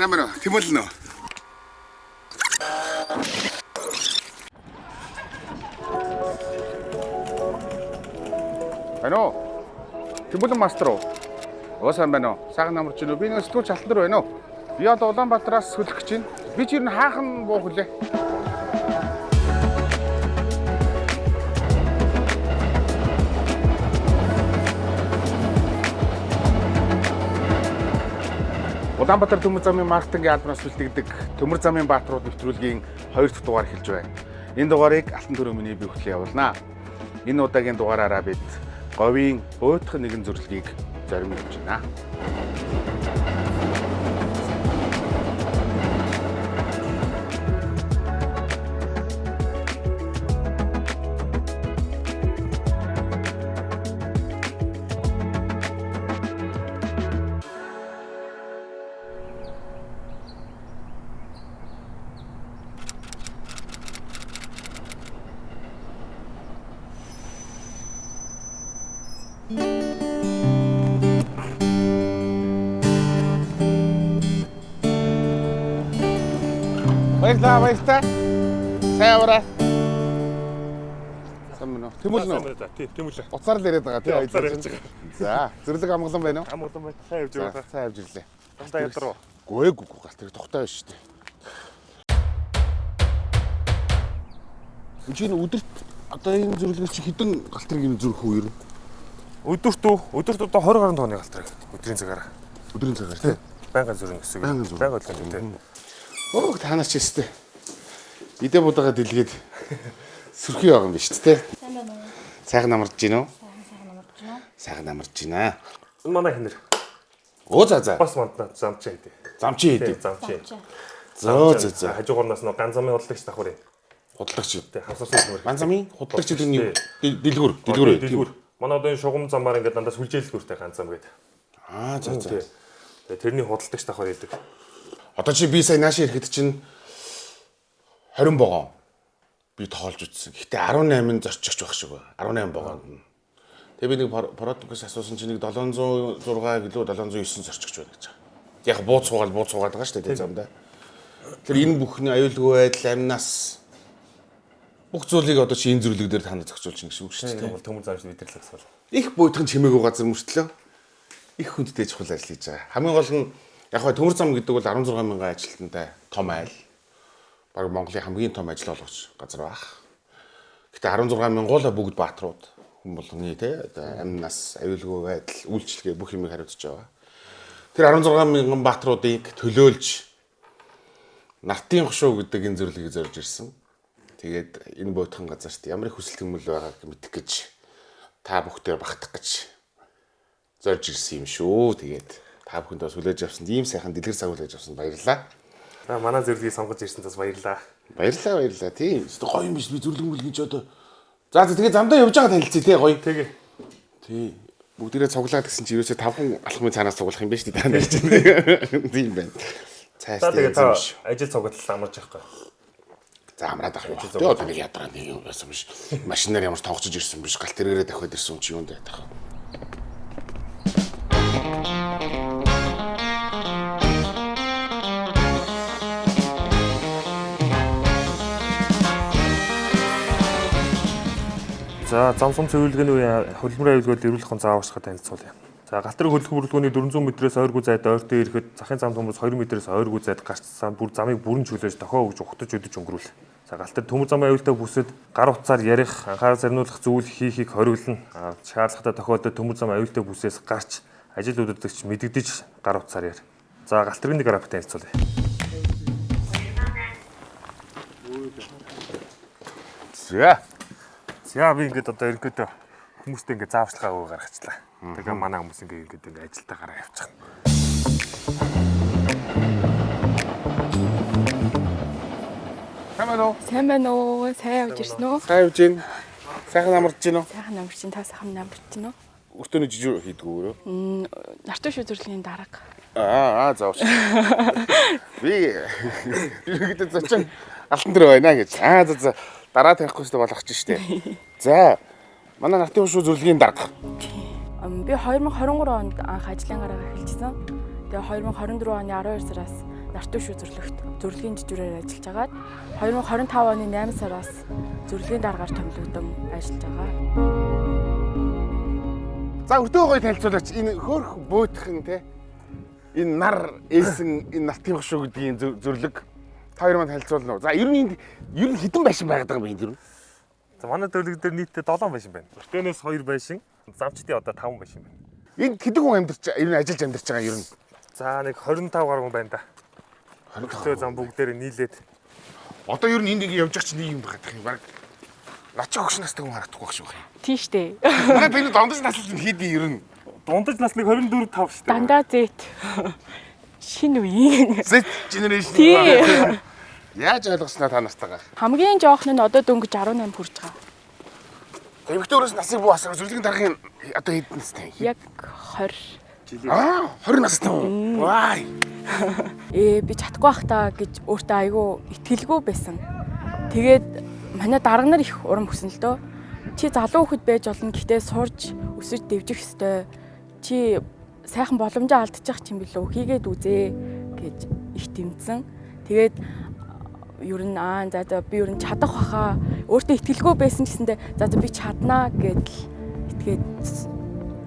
Сайн байна уу? Тэмүүлнэ үү? Байна уу? Тэмүүлэн мастер уу? Сайн байна уу? Сайхан намарч байна уу? Би нэг сэтгүүлч Алтан байна уу? Би одоо Улаанбаатараас хөлөх гэж байна. Би ч ер нь хаахан буух үлээ. Улаанбаатар төмөр замын маркетингийн албанаас бэлтгэдэг Төмөр замын бааtruуд нэвтрүүлгийн 2 дахь дугаар эхэлж байна. Энэ дугаарыг Алтан төрөмний бие хөтлөн явуулнаа. Энэ удаагийн дугаараараа бид говийн бөөгдөх нэгэн зөвлөлгийг зарим хийж байна. Баярлалаа. Сайн аваарай. Сайн уу? Тэмүүлнэ үү? Тэмүүлээ. Уцаар л яриад байгаа тийм. Уцаар ярьж байгаа. За, зөвлөг амгалан байна уу? Амгалан байна. Сайн явж байгаа. Сайн явж ирлээ. Галтаа ядруу. Гүйгүй галт тэр тогтоо шүү дээ. Энд өдөрт одоо энэ зөвлөгөө чи хэдэн галтрыг зүрх үү ер нь? Өдөрт одоо 20 гаруй тооны галтрыг өдрийн цагаараа. Өдрийн цагаар тийм. Байнгын зүрх гэсэн үг. Байнгын болгоно тийм. Оо танаас ч өстэй. Идэ будаага дэлгээд сүрхий байгаа юм биш үү? Сайн байна уу? Сайхан амарч гин үү? Сайхан амарч байна. Сайхан амарч гинэ. Энэ манай хинэр. Оо за. Бас мандна замч хийдэ. Замчин хийдэ. Замч. За. Хажуугаарнаас нөө ган замын худалдагч давхар юм. Худалдагч. Тэг хавсарсан юм. Ган замын худалдагч гэдэг нь юу? Дэлгүүр. Манай одоо энэ шугам замаар ингээд дандаа сүлжээлгүүртэй ганц зам гэдэг. За. Тэгээ тэрний худалдагч давхар хийдэг. Одоо чи би сая нааши ирэхэд чинь 20 богоо би тоолж үзсэн. Гэхдээ 18 зорчих байх шиг байна. 18 богоонд нь. Тэгээ би нэг продуктоос асуусан чинь нэг 706 гэлөө 709 зорчихж байна гэж. Яг бууц суугаад байгаа шүү дээ замдаа. Тэр энэ бүхний аюулгүй байдал амнаас бүх зүйлийг одоо чи энэ зөвлөг дээр танд зохицуулж нэг шүү дээ. Төмөр замш мэдэрлэг асуул. Их буйтхан чимээгүй газар мөртлөө их хүндтэй чухал ажил хийж байгаа. Хамгийн гол нь яг хөө төмөр зам гэдэг бол 16 мянган ажилтнтай том айл. Бараг Монголын хамгийн том ажил олгогч газар баг. Гэтэ 16 мянган бүгд бааtruуд хүн болгоны те амнаас аюулгүй байдал үйлчлэгээ бүх юмыг хариуцж байгаа. Тэр 16 мянган бааtruудыг төлөөлж нартын хошуу гэдэг энэ зөвлөгийг зорж ирсэн. Тэгээд энэ буйтхан газарт ямар их хүсэл тэмүүлэл байгааг мэдэх гэж та бүхтэй багтах гэж зорж ирсэн юм шүү. Тэгээд та бүхэнд бас хүлээж авсан ийм сайхан дэлгэр цаг хүлээж авсан баярлалаа. За манай зөвлөгийг сонгож ирсэн тас баярлалаа. Баярлалаа. Тийм. Гоё юм биш би зөвлөг мөлгийн ч одоо. За тэгээ замдаа явж байгаа танилцъя тий гоё. Тэгээ. Тий. Бүгдээрээ цуглаад гэсэн чи ерөөсөө 5 хүн алхмын цаанаас цуглах юм биш тий та нар чинь. Тийм байна. Цааш тэгээ та ажил цуглал амарч явахгүй. За амраад ах. Тэгээ одоо нэг ядраа нэг юм байсан биш. Машинаар ямар ч тоглож ирсэн биш. Галт тэргээрээ давхад ирсэн чи юунд байх. За зам сум цэвэрлэгээний үеийн хөлбөмбөрийн аюулгүйд эрүүлэх хон зааварчилгаа танилцуулъя. За галтрын хөлбөх бүрэлдэхүүний 400 м-ээс ойргүй зайд ойртон ирэхэд захын зам төмөрс 2 м-ээс ойргүй зайд гарчсан бүр замыг бүрэн чөлөөж дохио өгж ухтаж өдөж өнгөрүүл. За галтрын төмөр замын аюултай бүсэд гар утсаар ярих, анхаарал зориулах зүйл хийхийг хориглоно. Шаардлагатай тохиолдолд төмөр зам аюултай бүсээс гарч ажил удирдагч мэдэгдэж гар утсаар яар. За галтрын нэг график танилцуулъя. За би ингээд одоо ерөнхийдөө хүмүүстэй ингээд зааварчилгаа өгөө гаргачлаа. Тэгээ манай хүмүүс ингээд ажилдаа гараа явчих. Сайн байна уу? Сайн явж ирсэн үү? Сайн явж байна. Сайхан амарч байна уу? Сайхан амарч чинь та сайхан амарч чинь үү? Өртөөний жижиг хийдгүү өөрөө. Нартын шүзэрлийн дарга. Заавч. Би гэдэг зочин алтан дээр байна гэж. За. Дараа тавихгүйстэй болгох ч штэ. За. Манай нартын хушуу зөвлөгийн дарга. Би 2023 онд анх ажлын гараагаа эхэлчихсэн. Тэгээ 2024 оны 12 сараас нарт төв зөвлөгт зөвлөгийн жижүүрээр ажиллаж агаад 2025 оны 8 сараас зөвлөгийн дараагаар томилогдсон ажиллаж байгаа. За өртөө гоё танилцуулаач. Энэ хөөх бөтгөн те. Энэ нар ээсэн энэ нарт явах шүү гэдгийн зөвлөг та хоёр маань танилцуулна уу? За ер нь хэдэн байшин байгаад байгаа юм бэ энэ ер нь? За манай зөвлөг дээр нийтдээ 7 байшин байна. Өртөөнөөс 2 байшин, замчдын одоо 5 байшин байна. Энд хэдэн хүн ер нь ажиллаж амьдарч байгаа ер нь? За нэг 25 гаруй хүн байна да. 25 зам бүгдээр нийлээд. Одоо ер нь энд ингэ явж байгаа чинь нэг юм багтах юм баг. Начаа өгш настай хүн харагдахгүй байх шүү. Тийш дээ. Манай би дондож наслт хийдий ер нь. Дундаж нас нэг 24 5 шүү дээ. Дандаа зэт. Шинэ үеийн. Z generation. Тий. Яаж ойлгосноо та нартайгаа? Хамгийн жоох нь одоо дөнгөж 18 хүрч байгаа. Эмэгтэйгөөс насыг буу асаа зөвлөгийн дараагийн одоо хэдэн настай? Яг 20. 20 настай хүн. Вай. Би чадахгүй бах та гэж өөртөө айгүй итгэлгүй байсан. Тэгээд манай дарга нар их урам өгсөн л дөө. Чи залуу хүүхэд байж болно. Гэхдээ сурж өсөж дэвжих ёстой. Чи сайхан боломжоо алдчих юм билүү? Хийгээд үзээ гэж их тэмцэн. Тэгээд ер нь за би ер нь чадах баха. Өөртөө итгэлгүй байсан гэсэндээ за би чаднаа гэдэл итгээд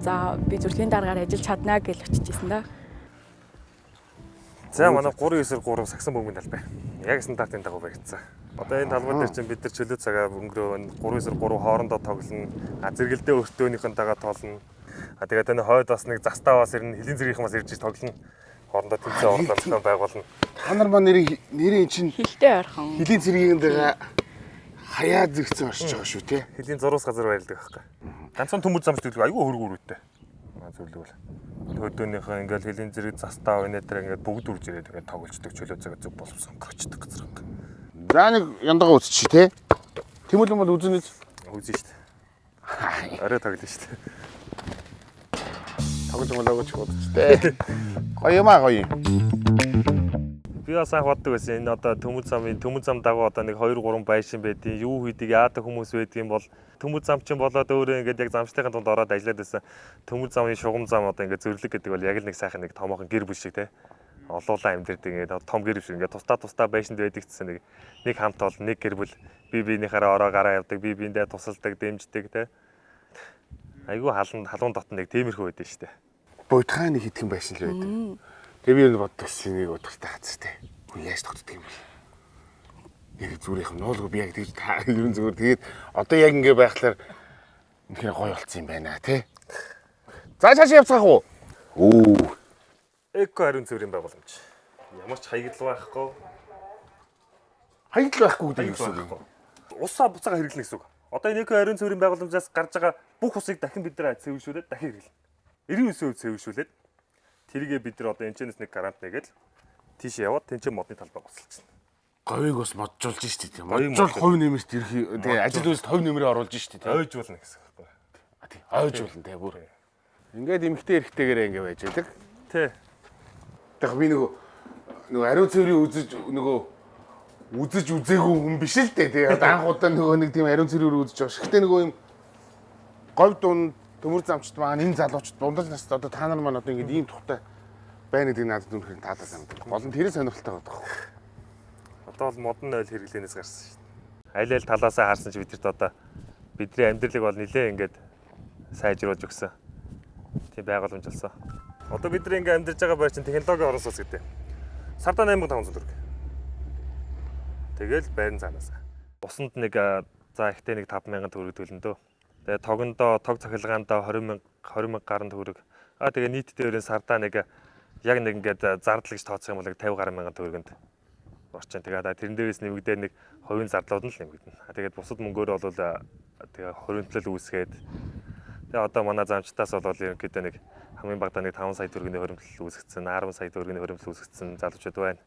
за би зөвлөгийн дараагаар ажиллаж чаднаа гэж очижсэн да. За манай 393 сагсан бөмбөгийн талбай. Яг стандартын дагуу баригдсан. Одоо энэ талбай дээр чинь бид нар чөлөө цагаа өнгөрөөн 393 хоорондоо тоглоно. Зэрэгэлдээ өртөөнийхэн дагаа тоолно. Тэгээд энэ хойд бас нэг заставаас ирнэ, хилийн зэргийнхэн бас ирж тоглоно. Хоорондоо тэмцээн орлуулсан байгуулна. Та нар маань нэрийн чинь Хилтэй ойрхон. хилийн цэргийн хаяа зэгцэн оршиж байгаа шүү те. Хилийн зурус газар байрладаг байхгүй. Ганцхан төмөр замч төлөв айгүй хөргөө өрөөтэй. Зөвлөгөл. Хөдөөнийхөө ингээл хилийн зэрэг застав инээдэр ингээд бүгд үрж ирээд ингээд тоглолцдог чөлөө цагаа зүг боловсон өнгөрчдөг газар юм. За нэг яндага үзчих те. Тэмүүлэн бол үзэн үз. Үзэн шүү дээ. Орой тоглоно шүү дээ. Тоглож мөлөөч бодчих те. Гоё юм аа гоё. Би бас анх боддог байсан. Энэ одоо төмөд зам дагуу одоо нэг 2 3 байшин байдیں۔ Юу хийдэг яадаг хүмүүс байдгийн бол төмөд зам чинь болоод өөрөө ингээд яг замчтайхын тунд ороод ажиллаад байсан. Төмөд замын шугам зам одоо ингээд зөвлөг гэдэг бол яг л нэг сайхан нэг томоохон гэр бүл шиг те. Олуулан амьдэрдэг ингээд том гэр бүл шиг ингээд тусдаа байшинд байдаг гэсэн нэг хамт бол нэг гэр бүл бие биенийхээрээ ороо гараа явдаг, бие биендээ тусалдаг, дэмждэг те. Айгүй халуун дотн нэг тиймэрхүү байдаг шүү дээ. Бодхаа нэг хитгэн байшин л байдаг. Тэгээ би боддогс нэг удиртай хацс те. Хүн яаж тогтдог юм бэ? Яг зүрийнх нь нуулгүй би яг тэгж ерөн зүгээр тэгээд одоо яг ингэ байхлаар үнэхээр гоё болцсон юм байна те. За цаашаа явцгаах уу? Оо. Эко хариун цэврийн байгууламж. Ямар ч хаягдл байхгүй. Хаягдл байхгүй гэдэг юу вэ? Усаа буцаага хэрэглэнэ гэсэн үг. Одоо энэ эко хариун цэврийн байгууламжаас гарч байгаа бүх усыг дахин бид нэр цэвэршүүлээд дахин хэрэглэнэ. 99% цэвэршүүлээд тэрийгээ бид нар одоо энэчнээс нэг гарант нэгээл тийш яваад тэнцээ модны талбай босолчихно. Говийг бас моджуулж штий тийм. Моджуул хувь нэмэрт ирэх тэгээ ажил үйлс хувь нэмрээ оруулж штий тийм. Ойжуулна гэсэн үг байхгүй. Тийм. Ойжуулна тийм бүр. Ингээд эмхтэй эрэгтэйгээрээ ингэ байж байдаг. Тий. Тэгэхээр би нөгөө ариун цэврийн үзэж үзээгүй хүн биш л дээ тий. Одоо анх удаа нөгөө нэг тийм ариун цэврээр үзэж байгаа. Гэхдээ нөгөө юм говь дунд төмөр замчт маань энэ залуучууд дундаж наст одоо та нар маань одоо ингэ ийм тухтай байна гэдэг надад үнэхээр таалаа санагдав. Гол нь тэрийн сонирхолтой байдаг. Одоо бол модон ойл хэрэглэнээс гарсан шүү дээ. Аль талаасаа харсан чи бидэрт одоо бидний амьдралыг бол нэлээ ингээд сайжруулж өгсөн. Тийм байгууламж болсон. Одоо бид нар ингээд амьдарч байгаа байр чинь технологийн орон сууц гэдэг. Сарда 8500 төгрөг. Тэгэл байрны цаанаас. Усанд нэг за ихтэй нэг 5000 төгрөг төлнө дөө. Тэгээ тогондоо тог цахилгаандаа 20,000 гаруй төгрөг. Тэгээ нийтдээ сардаа нэг яг нэг ингээд зардал гэж тооцох юм бол 50 гаруй мянган төгрөгөнд орчин. Тэгээ тэрэн дээрээс нэмэгдээ нэг хувийн зардлууд нь л нэмэгдэнэ. Тэгээд бусад мөнгөөр бол тэгээ хоригдлол үүсгээд тэгээ одоо манай замчтаас бол ерөнхийдөө нэг хамгийн багадаа нэг 5 сая төгрөгийн хоригдлол үүсгэсэн, 10 сая төгрөгийн хоригдлол үүсгэсэн залуучууд байна.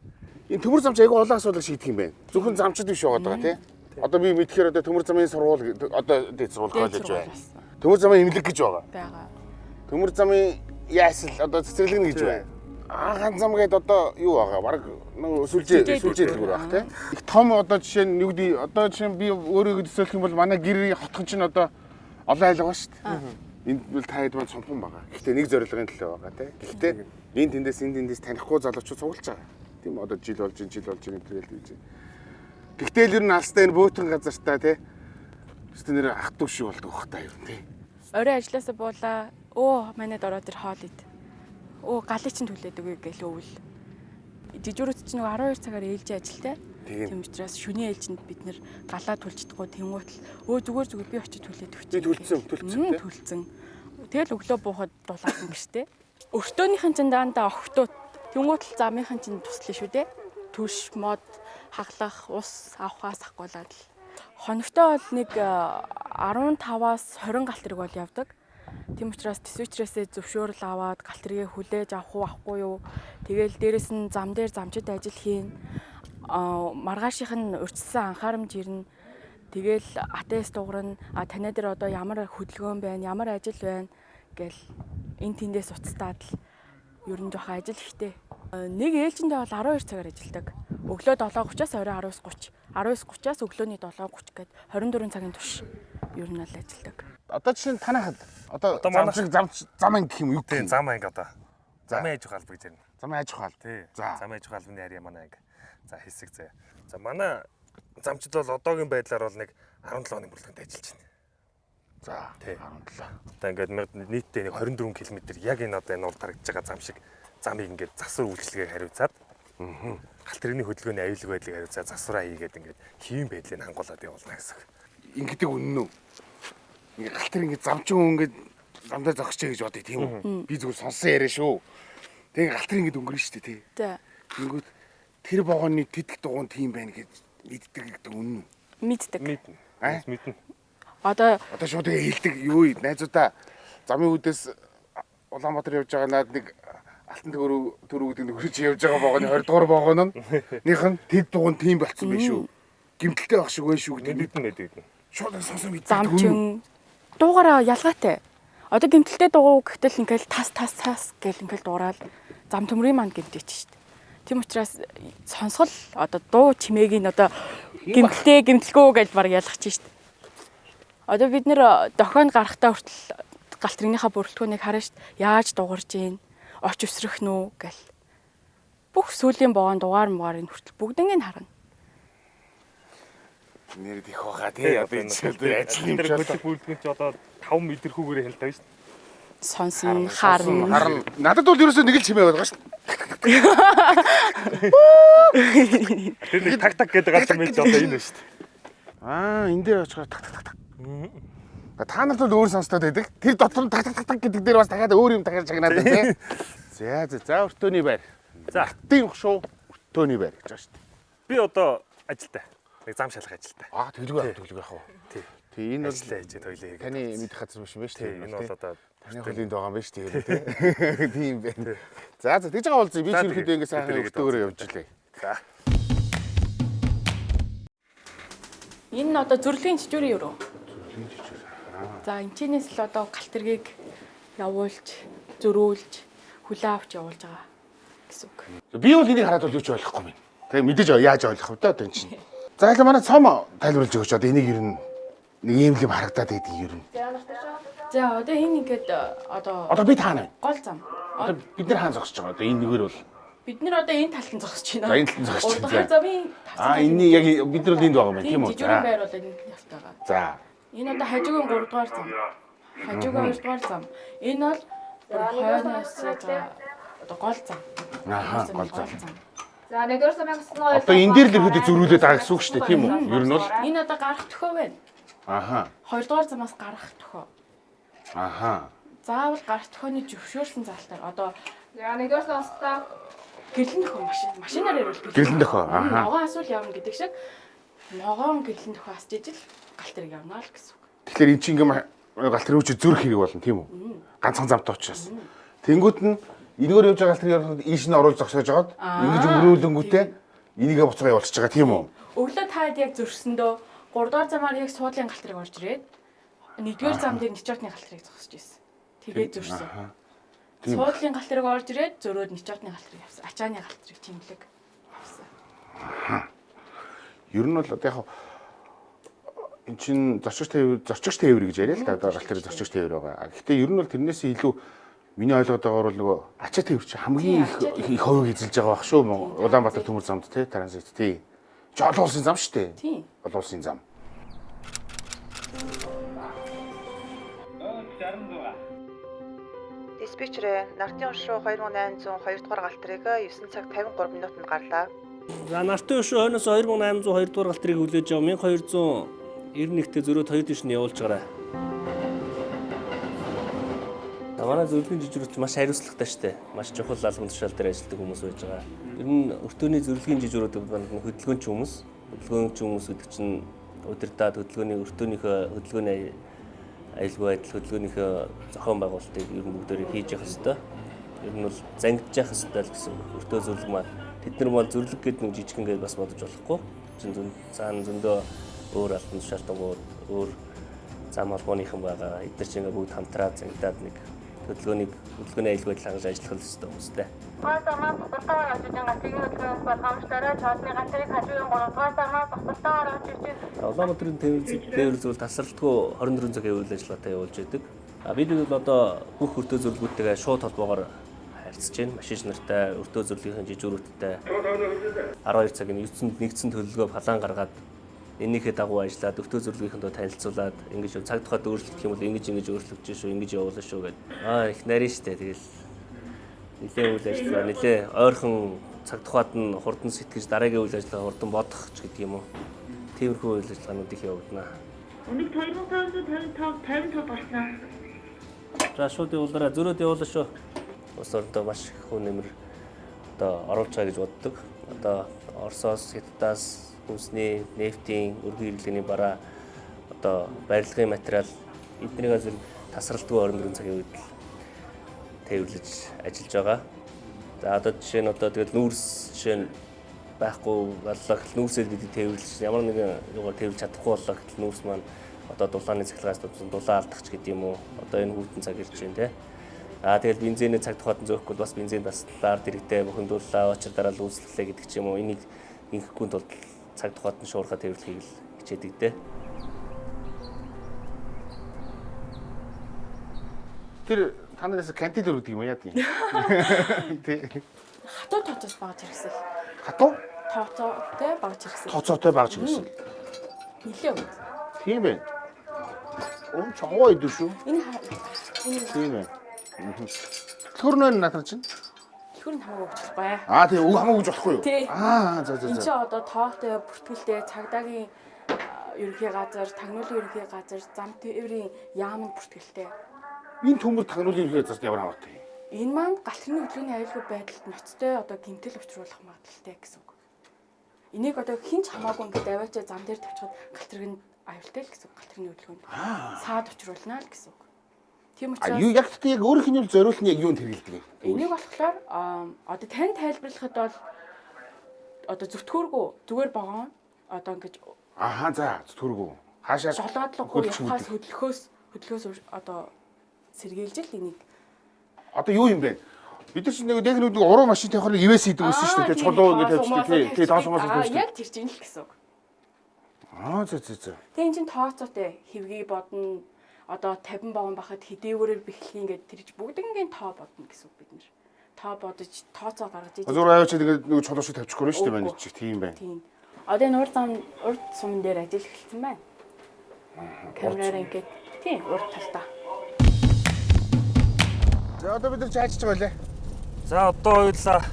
Энэ төмөр замч айгүй олон асуудал шийдэх юм байна. Зөвхөн замчд биш байгаа тий. Одоо би мэдхээр одоо төмөр замын сургууль одоо дэд сургууль college байна. Төмөр замын имлэг гэж байгаа. Бага. Төмөр замын яасл одоо цэцэрлэгнэ гэж байна. Хан зам гээд одоо юу байгаа? Бараг сүлжээ дэлгүүр байх тийм. Их том одоо жишээ нь юу гэдэг одоо жишээ нь би өөрөө төсөөлөх юм бол манай гэрийн хотхон чинь одоо олон айлгаа шүү дээ. Энд бол та хэд маань сумхан байгаа. Гэхдээ нэг зорилгын төлөө байгаа тийм. Гэхдээ энэ тэндээс танихгүй залуучууд суулж байгаа. Тийм одоо жил болж ин тэгэл гэж. Гэхдээ л ер нь алстай энэ бөтөн газартаа тий. Өстө нэр ах トゥ шиг болдог бах та ер нь тий. Орой ажилласаа буулаа. Өө манайд ороод ир хоол ид. Өө галыг чинь түлээдэг үе гэл өвөл. Жижүүрүүд чинь нэг 12 цагаар ээлжийн ажилтай. Тийм учраас шөнийн ээлжинд бид нэр галаа түлждаггүй тэнгуутл зүгээр би очиж түлээдэг чи. Түлцэн. Тэгэл өглөө буухад дулаан гэртээ. Өртөөнийхэн чинь даандаа огтуут тэнгуутл замынхан чинь туслаа шүү дээ. Түш мод хаглах ус авахаас ахгуулаад л. Хоногтой бол нэг 15-аас 20 галт тэрэг бол явдаг. Тийм учраас диспетчерээсээ зөвшөөрөл аваад галт тэргээ хүлээж авах уу авахгүй юу. Тэгээл дээрэс нь зам дээр замчид ажил хийн. Маргаашийнх нь урьдчилсан анхаарамж ирнэ. Тэгээл АТС дуурна. Танай дээр одоо ямар хөдөлгөөн байна, ямар ажил байна гэл эн тэндээс уцтаад л ер нь жоохон ажил ихтэй. Нэг ээлжиндээ бол 12 цагаар ажилладаг. Өглөө 7:30-аас орой 19:30. 19:30-аас өглөөний 7:30 гээд 24 цагийн турш ер нь л ажилладаг. Одоо жишээ нь танайхад одоо зам анги гэх юм юу гэх юм? Зам анги одоо. Замын аж ахуй алба гэж байна. Замын аж ахуй алба. Тий. Замын аж ахуй албаны арья манай анги. За хэсэг зэ. За манай замчид бол одоогийн байдлаар бол нэг 17 оны бүрэлдэхүүнд ажиллаж байна. За тий 17. Одоо ингээд нийтдээ нэг 24 км яг энэ одоо энэ урд харагдаж байгаа зам шиг замыг ингээд засвар үйлчлэгээ хариуцаад галт тэрэгний хөдөлгөөний аюулгүй байдлыг хариуцаад засвараа хийгээд ингээд хэвийн байдлыг хангуулад явуулна гэсэн. Ингэдэг үнэн үү? Ингээ галт тэрэг ингээ замчин хүн ингээ замдаа зогсчээ гэж бодъё тийм үү? Би зүгээр сонсон яриа шүү. Тэгээ галт тэрэг ингээ өнгөрнө шүү дээ тий. Тий. Тэнгүүд тэр вагоны тэтгэх дугуун тийм байна гэж мэддэг гэдэг үнэн үү? Мэддэг. Мэднэ. Одоо шууд хэлдэг юу найзуудаа замын үүдээс Улаанбаатар явж байгаа наад нэг алтан төрөвүүд нөхөж явж байгаа вагоны 20 дугаар вагон ныхан тэд дугуун тийм болцсон байх шүү. Гимтэлтэй байх шиг байх шүү гэдэг мэднэ. Шууд сонсон мэддэг. замчин дуугаараа ялгаатай. Одоо гимтэлтэй дугуй гэтэл ингээл тас гэл ингээл дуурал зам төмрийн манд гэмтэж шүү дээ. Тийм учраас сонсгол одоо дуу чимээг нь одоо гимтэлгүй гэж баг ялгачих шүү дээ. Одоо бид нэр дохойн гарахтаа хүртэл галт тэрэгнийхээ бүрэлдэхүүнийг харна шүү дээ. Яаж дуурж гин, орч өсрөх нү гэл. Бүх сүлийн богоон дугаар хүртэл бүгднийг харна. Нэр их байгаа тий. Одоо энэ ажил юм ч бүрэлдэхүүн чи одоо 5 мэдрэхүүгээр хэлдэг шүү дээ. Сонсон, харна. Надад бол ерөөсөө нэг л чимээ байгаа шүү. Тэр нэг так гэдэг галт мэж одоо энэ шүү дээ. Энэ дээр очихоор так. Та нарт бол өөр сонсдод байдаг. Тэр дотор нь так гэдэг дээр бас дахиад өөр юм дахиад чагнаад байна тий. За өртөөний байр. За тийм шүү. Өртөөний байр гэж байна шүү дээ. Би одоо ажилтай. Нэг зам шалах ажилтай. Тэглэг яах вэ? Тий энэ бол ажилтай хийж хоёлаа. Таны мэдэх газар биш юм байна шүү дээ. Энэ бол одоо таны хөлийн байгаа юм байна шүү дээ. Тийм байна. За тэгж байгаа бол би ч ерөөхдөө ингэ сайхан өртөөгөө явж илээ. За. Энэ нь одоо зүрлийн жижүүрийн өрөө. За энэчнээс л одоо галт тэргийг явуулж, зөрүүлж, хүлээ авч явуулж байгаа гэсэн үг. Би бол энийг хараад бол юу ч ойлгохгүй юм. Тэгээ мэдээж яаж ойлгох вэ одоо энэ чинь. За яг манай цом тайлбарлаж өгөөч. Одоо энийг ер нь нэг ийм л юм харагдаад байдаг ер нь. За одоо энэ ингээд одоо би таана байна. гол зам. Одоо бид нар хаана зогсож байгаа? Одоо энэ нэгээр бол бид нар одоо энэ талд нь зогсож байна. За энэ талд зогсож байна. Урдхан замын энэний яг бид нар энд байгаа юм байна тийм үү? Жижигхэн байр бол энэ явтаага. За. Энэ одоо хажуугийн 3 дугаар зам. Хажуугийн 2 дугаар зам. Энэ бол хойноос одоо гол зам. Гол зам. За нэгдүгээр замыг сосноо. Одоо энэ дээр л ихэд зөрүүлээд байгаа гэсэн үг шүү дээ тийм үү? Ер нь бол энэ одоо гарах төхөө байна. 2 дугаар замаас гарах төхөө. Заавал гарах төхөөний зөвшөөрсөн залтаар одоо нэгдүгээр замстаа гэрлэн төхөө машинаар ирүүл. Гэрлэн төхөө. Ногоон асуул явна гэдэг шиг ногоон гэрлэн төхөө асж ижил галт тэрэг явна л гэсэн үг. Тэгэхээр эн чинь ингээм галт тэрэг үуч зүрх хэрэг болно тийм үү? Ганцхан замтай учраас. Тэнгүүд нь энэгээр явж байгаа галт тэрэг ийш нь оруулж зогсоож жагаад ингэж өнгөрүүлэнгүүтээ энийгээ буцаага явуулчихж байгаа тийм үү? Өглөө таад яг зөрсөндөө 3 дугаар замаар яг суудлын галт тэрэг орж ирээд 1-р зам дээр ничотны галт тэрэг зогсож байсан. Тэгээд зөрсөн. Суудлын галт тэрэг орж ирээд зөрөөд ничотны галт тэрэг явсан. Ачааны галт тэрэг тэмлэг явсан. Ер нь бол одоо яг эн чин зорчигч тээвэр гэж яриа л да одоо галт тэрэг зорчигч тээвэр байгаа. Гэхдээ ер нь бол тэрнээс илүү Миний ойлгоод байгаагаар бол нөгөө ачаа тээврч хамгийн их хувийг эзэлж байгаа байх шүү. Улаанбаатар төмөр замд тий транзит тий. Чи олон улсын зам шүү дээ. Тийм. Олон улсын зам. Диспетчерээ Нартын ушруу 2802 дугаар галтрыг 9 цаг 53 минутанд гарлаа. За Нартын ушруу хойноос 2802 дугаар галтрыг хүлээж аваа 1291-т зөрөөд 2 дэш нь явуулж гараа. Манай зөвлөгийн жижигрүүч маш хариуцлагатай штэ. Маш чухал албан тушаал дээр ажилладаг хүмүүс байж байгаа. Ер нь өртөөний зөвлөгийн жижигрүүд хөдөлгөөнч хүмүүс. Хөдөлгөөнч хүмүүс гэдэг чинь удирдаад хөдөлгөөний хөдөлгөөний аюулгүй байдал хөдөлгөөнийхөө зохион байгуулалтыг ер нь бүгдээрээ хийж явах хэрэгтэй. Ер нь бол зангидж явах хэрэгтэй л гэсэн өртөө зөвлөг маань. Тэд нар бол зөвлөг гэдэг нэг жижигхэн гэж бас бодож болохгүй. Чин цаана зөндөө өөр албан тушаалтангууд өөр зам албаныхан байгаа. Эдгээр чинь бүгд хамтраад зангидаад нэг хөдөлгөөний аюулгүй байдал хангаж ажиллах хэрэгтэй хүмүүстэй. Гасамаа бусдаар ажижин гацгийн хөдөлгөөнөөс болгоомжлороо чодны ганцыг хажуугийн 3 дугаар сармаа бусдаар орж ирж Улаанбаатарын тээвэр зүйл тасралтгүй 24 цагийн үйл ажиллагаатай явуулж байдаг. Бид бол одоо бүх өртөө зөвлөгөөтэйгээ шууд холбоогоор харилцаж байна. Машин нартай, өртөө зөвлөлийн жижигрүүттэй 12 цагийн нэгдсэн төлөвлөгөө план гаргаад энийхээ дагуу ажиллаад өртөө зөвлөгийнхөндөө танилцуулаад ингэж цаг тухайд өөрчлөгдөх юм бол ингэж өөрчлөгдөж шүү, ингэж явуулна шүү гэдэг. Их нарийн штэ тэгэл нэлээ үйл ажиллагаа нэлээ ойрхон цаг тухайд нь хурдан сэтгэж дараагийн үйл ажиллагаа хурдан бодох ч гэдэг юм уу. Тиймэрхүү үйл ажиллагаанууд их явагдана. Өнөг 2555 болсноо. За шууд явуулаарай, зөрөөд явуулаа шүү. Ус ордоо маш их хүн нэмэр одоо оруулж байгаа гэж боддог. Одоо Оросоос, Хятадаас хүнсний, нефтийн, өргөн хэрэглээний бараа одоо барилгын материал эднийгээ зэрэг тасралтгүй 24 цагийн үед тээвэрлэж ажиллаж байгаа. За одоо жишээ нь одоо тэгэл нүүрс жишээ нь байхгүй боллоо нүүрсээр бид тээвэрлэж ямар нэгэн юугаар тээвэрлж чадахгүй боллоо гэтэл нүүрс маань одоо дулааны цахилгаан дулаан алдах ч гэдэг юм уу. Одоо энэ хүүтэн цаг ирж байна те. Тэгэл бензиний цаг тухайд зөөхгүй бас бензин таслаар дэрэгдээ бохиндууллаа очир дараал үүсгэлээ гэдэг ч юм уу. Энийг инхэхгүй тулд цаг тухайд нь шуурхаа тээвэрлэхийг л хичээдэг дээ. Тэр танараас кантин дээр үдэг юм яа тийм. Хатуу тооцоос багж хэрэгсэл. Хатуу? Тооцоотой багж хэрэгсэл. Тооцоотой багж хэрэгсэл. Нилээ үү? Тийм ээ. Чамгаа идэв шүү. Энэ Тийм ээ. Төрнөө натар чинь. хөрн хамаагүй өгчлөхгүй. Тийм үг хамаагүй гэж болохгүй юу? За. Энд чинь одоо тоогтой бүртгэлтэй цагдаагийн ерөнхий газар, тагнуулын ерөнхий газар, зам тээврийн яамд бүртгэлтэй. Энэ төмөр тагнуулын ерөнхий газарт ямар хамаатай? Энэ маань галтрын хөдөлгөөний аюулгүй байдалд ноцтой одоо гэмтэл учруулах магадлалтай гэсэн үг. Энийг одоо хинч хамаагүй ингээд аваачаа зам дээр тавьчихад галтрын аюултай л гэсэн үг. Галтрын хөдөлгөөнд саад учруулнаа л гэсэн үг. Тийм учраас юу яг гэхдээ яг өөрийнх нь зориулт нь яг юунд хэрэгэлдэг юм? энийг болохоор одоо тань тайлбарлахад бол одоо зүтгүүргүй зүгээр богоон одоо ингэж За зүтгүүргүй. Хаашаа жолоодлоггүй явахаас хөдөлгөөс одоо сэргийлж л энийг одоо юу юм бэ? Бид нар чинь нэг уруу машин тавихаар ивэс хийдэг байсан шүү дээ. Чулуу ингэ тавьчихдаг. Тэгээ тоосоомоос яг тэр чинь л гэсэн үг. За. Тэгээ эн чинь тооцоотой хэвгий бодно. Одоо 50 богон бахад хэдийгээрээр бэхлэх ингээд тэрж бүгднгийн тоо бодно гэсэн үг бид нэр. Тоо бодож тооцоо гаргаж ийж. Зүгээр аваач нэг чулуу шиг тавьчихгүй шүү дээ манай чи тийм байна. Тийм. Одоо энэ урд сумын дээр ажил эхэлсэн байна. Камераар ингээд тийм урд талдаа. За одоо бид нар чаачж байгаа лээ. За одоо ойлаа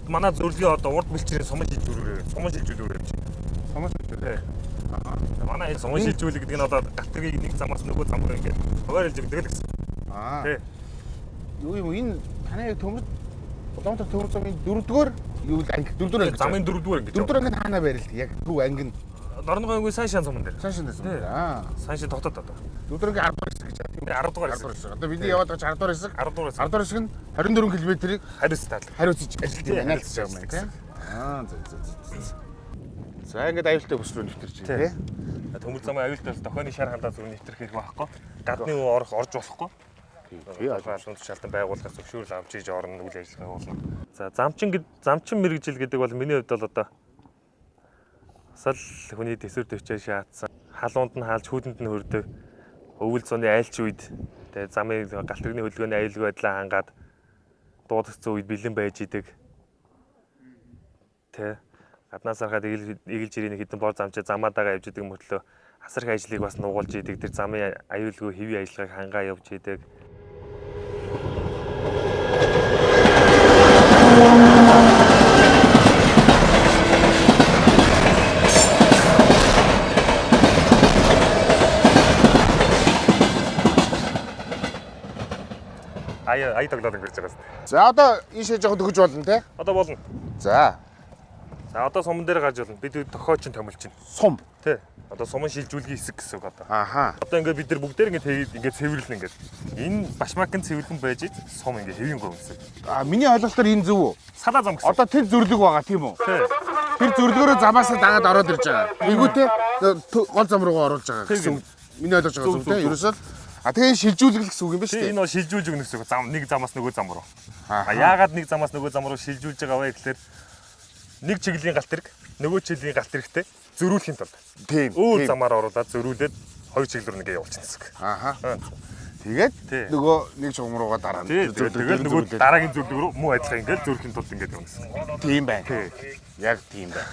манай зөвлөгийн одоо урд бэлчээрийн сумын шилжүүлэг юм чи. Сумын шилжүүлэг. Манай энэ сумын шилжүүлэг гэдэг нь одоо галтрыг нэг замаас нөгөө зам руу ингээд хуваарлж өгдөг л гэсэн. Тий. Юу юм энэ танай төмөр Улаанбаатар төмөр замын 4-р юу л анги 4-р анги. Замын 4-р анги. 4-р анги хаана байрлал яг төв анги нь Дорногын анги Сайшаан суман дээр. Сайшаан дээр. Сайшаан тогтоод одоо. 4-р анги 10-р хэсэг гэж байна. Тийм 10-р хэсэг. Одоо бидний яваад байгаа 10-р хэсэг. 10-р хэсэг. 10-р хэсэг нь 24 км-ийг хариуцж ажилт юм байна л гэж байгаа юм тийм. За ингээд аюултай бүс рүү нэвтэрч байна тий. Төмөр замын аюултай дохойны шар хандаа зүрх нэвтрэх байхгүй. Гадны уу орж болохгүй. Албан тушаалтан байгууллагаас зөвшөөрөл авч ийж орно үйл ажиллагаа болно. За замчин мэрэгжил гэдэг бол миний хувьд бол одоо асал хүний төсвөр төвчөө шаацсан. Халуунд нь хаалж хүүдэнд нь хөрдөг. Өвөл зуны айлч үед Тэгээ замын галт тэрэгний хөдөлгөөний аюулгүй байдлаа хангаад дуудагцсан үед бэлэн байж идэг. Тэ гаднаас харахад эгэлж ирийн хитэн бор замчаа замаадаага явж идэг мөртлөө асар их ажлыг бас нугуулж идэг. Тэр замын аюулгүй хэвийн ажиллагааг хангаа явж идэг. Ай тоглоод ингэж байгаа юм. За одоо ийшээ жоохон төгөж болно те. Одоо болно. За За одоо суман дээр гарч болно. Бид тохиоч томилж байна. сум. Тий. Одоо суман шилжүүлгийн хэсэг гэсэн үг одоо. Ааха. Одоо ингээд бид нар бүгдээр ингээд цэвэрлэн ингээд. Энэ башмакын цэвэрлэн байж ич сум ингээд хэвийн гомсог. Миний ойлголтоор энэ зөв үү? Салаа зам гэсэн. Одоо тэр зөвлөг байгаа тийм үү? Тий. Тэр зөвлөгөөрөө замаасаа дагаад ороод ирж байгаа. Энгүүтээ гол зам руугаа оруулж байгаа гэсэн. Миний ойлгож байгаа зөв те. Ерөөсөө тэгээ шилжүүлэх гэсэн үг юм ба шүү дээ. Энэ бол шилжүүлж өгнө гэсэн үг. Зам нэг замаас нөгөө зам руу. Яагаад нэг замаас нөгөө зам руу шилжүүлж байгаа вэ гэхээр нэг чиглэлийн галт тэрэг нөгөө чиглэлийн галт тэрэгтэй зөрүүлэхийн тулд. Тийм. Өөр замаар оруулаад зөрүүлээд хоёр чиглэл рүү нэгээ явуулчихна гэсэн үг. Ааха. Тэгээд нөгөө нэг чугам руугаа дараа нь тэгэл нөгөө дараагийн зөвлөг рүү муу адилхан ингээд зөрөхийн тулд ингээд явна гэсэн. Тийм байна. Яг тийм байна.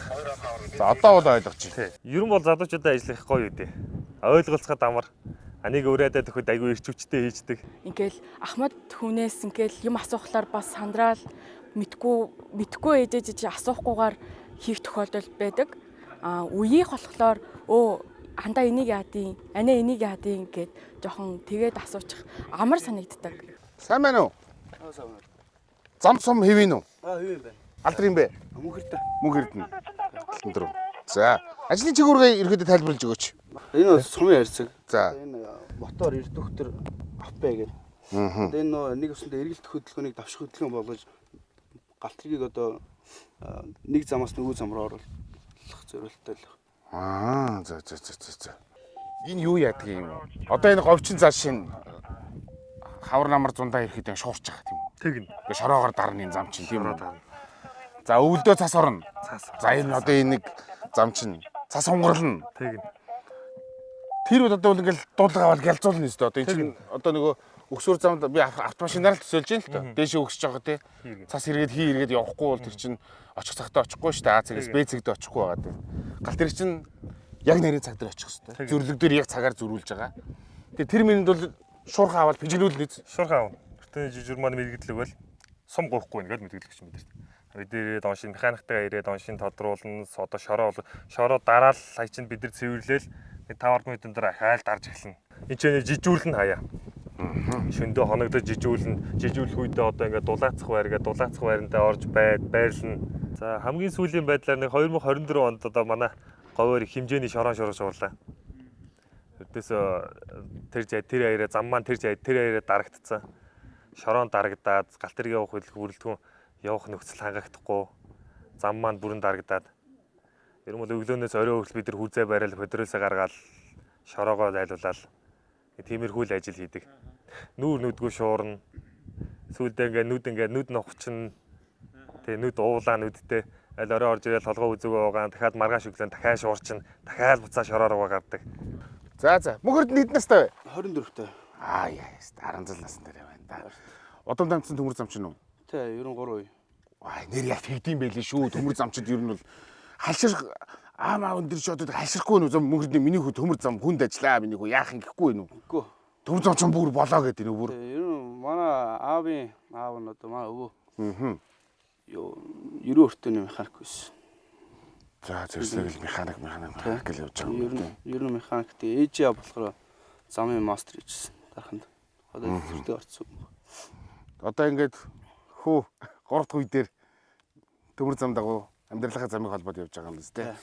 За одоо бол ойлгож байна. Ер нь бол залуучуудаа ажиллах гоё үү дээ. Ойлголцоход амар. Аниг өрөөдөө төхөд айгүй ирч хүчтэй хийждэг. Ингээл Ахмад хүнээс ингээл юм асуухлаар бас сандраал мэдгүй ээжэж асуухгүйгээр хийх тохиолдол байдаг. Үеийнх болохоор андаа энийг яадیں, анаа энийг яадیں гэд жоохон тэгээд асуучих амар санагддаг. Сайн байна уу? Сайн байна. Зам сум хэвэн үү? Хэвэн байна. Алдар юм бэ? Мөнхөртэй. Мөнхөрдөн. Алтан. За, ажлын чигүүргээ ерөөдөө тайлбарлаж өгөөч. Энэ бол сумын харьцаг. За. Энэ мотор эрдүхтэр авбэ гэдэг. Тэгээд энэ нэг өсөндөө эргэлт хөдөлгөөнийг давших хөдөлгөөн болгож галтрыг одоо нэг замаас нөгөө зам руу оруулах зорилттой л. За. Энэ юу яадаг юм? Одоо энэ говчин цааш шин хавар намар зундаа ирэхэд шуурч байгаа тийм үү? Тэгнь. Тэгээ шороогоор дарна энэ зам чинь тийм үү? За өвөлдөө цас орно. За энэ одоо энэ нэг зам чинь цас унгарлна. Тэгнь. Тэр үед одоо ингээл дуудлага аваад гялзуулна юм шүү дээ. Одоо энэ чинь одоо нөгөө өксөр замд би автомашинаар л төсөөлж юм л тоо. Дээшээ өгсөж байгаа тий. Цас эргээд явахгүй бол тэр чинь очих цагтаа очихгүй шүү дээ. А цагаас Б цагт очихгүй байгаа тий. Гал тэр чинь яг нарийн цаг дээр очих хэрэгтэй. Зөвлөг дээр яг цагаар зөрүүлж байгаа. Тэгээ тэр минут бол шуурхаа аваад пижигнүүлнэ. Шуурхаа авна. Тэртээ жижигман мэрэгдлэг бол сум гоохгүй нэгэд мэдгэлэгч юм дээр. Бид ирээд оншин механиктайгаа ирээд оншин тодруулна, одоо шороо дараал хай чинь бид нар цэвэрлээл 5-10 минутын дараа хайл дарж эхэлнэ. Энд чинь жижүүлэн хаяа. Шөндөө хоногдож жижүүлэх үедээ одоо ингээд дулаацах байрандаа орж байрлана. За хамгийн сүүлийн байдлаар нэг 2024 онд одоо манай говьор их хэмжээний шорон шуурлаа. Тэрдээс тэр аяраа зам маань тэр аяраа дарагдцсан. Шорон дарагдаад галт тэрэг явах бүрэлдэхүүн явах нөхцөл хангаагдахгүй. Зам маань бүрэн дарагдаад. Ер нь бол өглөөнөөс орой хүртэл бид нар хүзээ барайл хөдрөөсөө гаргаад шороогоо зайлуулаад тиймэрхүү л ажил хийдэг. Нүүр нүдгүй шуурна. Сүүлдээ ингээд нүд нухчин. Тэгээ нүд уулаа нүдтэй аль орой орж ирэл толгой үзүүгээ угаан дахиад маргааш өглөө дахиад шуурчин дахиад буцаа шороор угаа гардаг. За. Мөнхөрд нь хэд настай вэ? 24-тэй. Яа, 16 настай байна да. Удам дамжсан төмөр зам чинь үү? Тий, 93 үе. Нэр яг тэгдэм байлээ шүү. Төмөр замчид ер нь бол халшир аамаа өндөр шотод халширхгүй нүү мөнхөрдний миний хүү төмөр зам хүнд ажиллаа миний хүү яах юм гэхгүй нүү. Үгүй. Төмөр зам ч бүр болоо гэдэг нүү бүр. Ер нь манай аав нь одоо манай өвөө. Юу 90 өртөний механик байсан. За зэрлэг механик гэж явж байгаа. Ер нь механик тий ээжээ болохоор замын мастер хийжсэн. Дараханд. Одоо тэртээ орцсон. Одоо ингээд хүү 3 дахь үе дээр төмөр зам дагуу амьдралынхаа замыг холбоод явж байгаа юм биз дээ.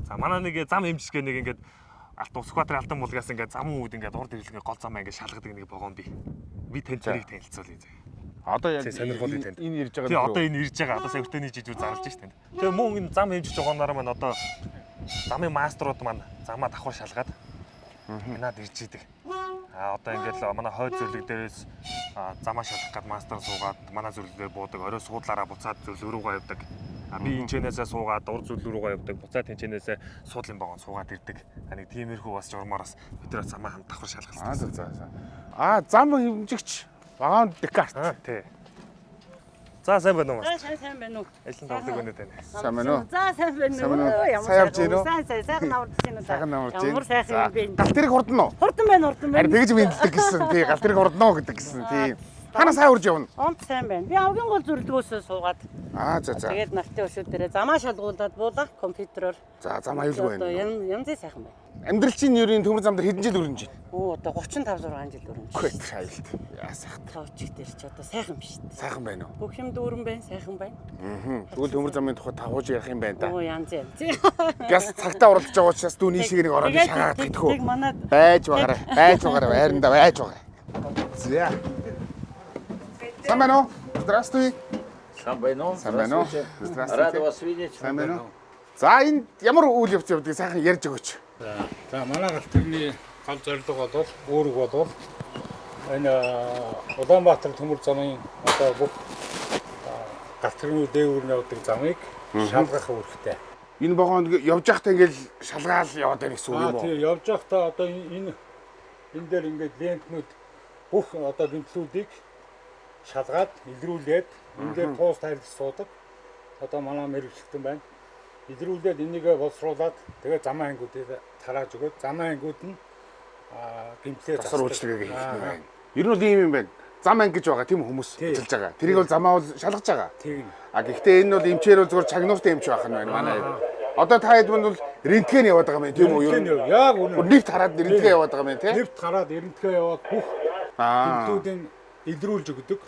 За манай нэг зам эмчсгээ нэг ингээд Улсбаатарын Алтан булгаас ингээд зам үүд ингээд урд ирлээ гол замаа ингээд шалгадаг нэг вагон би. Би танд тэрийг танилцуулъя. Одоо яг сонирхолтой танд. Энэ ирж байгаа. Тий одоо энэ ирж байгаа. Одоо сая өртөөний жижиг зарлж штэ. Тэгээ мөн энэ зам эмчж вагоноор маань одоо замын мастерууд маань замаа давхар шалгаад энад ирж идэг. Одоо ингээд л манай хойд зөвлөг дээрээс замаа шалгах гээд мастер суугаад манай зөвлөгөө буудаг. Орой суудлаараа буцаад зөвлөг рүүгээ явдаг. Би энэ чэнээсээ суугаад ур зүйл рүүгээ явдаг. Буцаад энэ чэнээсээ суудлын вагон суугаад ирдэг. Нэг тиймэрхүү бас журмаараас бид нар замаа хамт давхар шалгалсан. Зам хэмжигч вагон Декарт. Тий. За сайн байна уу? Сайн байна уу? Ажлын тавдаг байна дээ. Сайн байна уу? За сайн байна уу? Сайн явж гин үү? Сайхан аварч гин үү? Сайхан аварч гин. Ямар сайхан юм бэ? Галтрыг хурдан уу? Хурдан байна. Харин тэгж мэддэг гэсэн. Тий, галтрыг хурдан уу гэдэг гэсэн. Тий. Хана сайн урж явна. Онт сайн байна. Би авгийн гол зүрлэгөөсөө суугаад. За. Тэгээд нартын өшөө дээрээ замаа шалгуулад буулаа компьютероор. За, зам аюулгүй байна. Янзын сайхан байна. Амьдрал чинь ерийн төмөр замд хэдэн жил өрнөж байна? Одоо 35 6 жил өрнөж. Үгүй айлт. Яасах. Тоочиг дээр ч одоо сайхан биш. Сайхан байна уу? Бүх юм дүүрэн байна, сайхан байна. Тэгвэл төмөр замын тухай тавууж ярих юм байна да. Янз. Газ цагтаа уралдаж байгаа учраас дүү нийшиг нэг ороод шагаад идэх үү? Тэг манад Байж байгаарай. Байранда байж байгаарай. За. Сайн байна уу? Здравствуй. Сайн байна уу? Здравствуйте. Рад вас видеть. Сайн байна уу? За энэ ямар үйл явц явдгийг сайхан ярьж өгөөч. За манай галтрын гал зорилго бол өөрөг бол энэ Улаанбаатар төмөр замын одоо бүх галтрын дээгүүр явдаг замыг шалгах үүрэгтэй. Энэ вагонд явж байхдаа ингээл шалгаал яваад байна гэсэн үг юм уу? Тийм явж байхдаа одоо энэ дээр ингээд лентнүүд бүх одоо гэмтлүүдийг шалгаад илрүүлээд энэ дээр туус тайлж суудаг. Одоо манай мэрэгчлэн байна. Илрүүлээд энийг боловсруулад тэгээ замаа ангиудыг тарааж өгөөд замаа ангиуд нь гэмтлээ засварлуулдаг гэх юм байна. Ер нь бол ийм юм байна. Зам анги гэж байгаа тийм хүмүүс ажиллаж байгаа. Тэрийг бол замаа бол шалгаж байгаа. Тийм. Гэхдээ энэ бол эмчээр бол зүгээр чагнуустай эмч байх нь байна манай. Одоо та хэд бол рентген яваад байгаа юм тийм үү? Ер нь яг үнэ. нэвт хараад рентген яваад байгаа юм тийм. Нэвт хараад рентген яваад бүх гэмтлүүдийн илрүүлж өгдөг.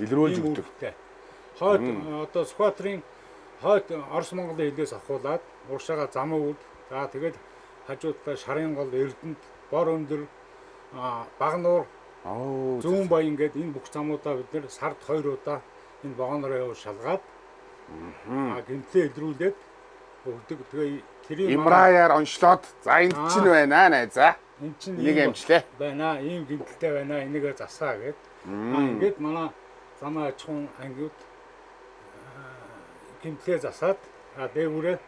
Хойд одоо Сүхбаатарын хойд Орос Монголын хилээс авахуулаад уушаага замаа үд. За тэгээд хажуудаа Шарын гол Эрдэнэт, Бор өндөр, Багнуур, Зүүн Баян гээд энэ бүх замуудаа бид нэр сард 2 удаа энэ вагоноор явж шалгаад гэмтлээ илрүүлээд өгдөг. Тэгээ тэрийг Имраяар онцлоод за энд чинь байна найзаа. Энд чинь нэг амжилаа. Байна. Ийм гэмтэлтэй байна. Энийгээ засаа гэд. Ингээд манай замаа ачхун ангиуд гэмтлээ засаад дээгүүрээ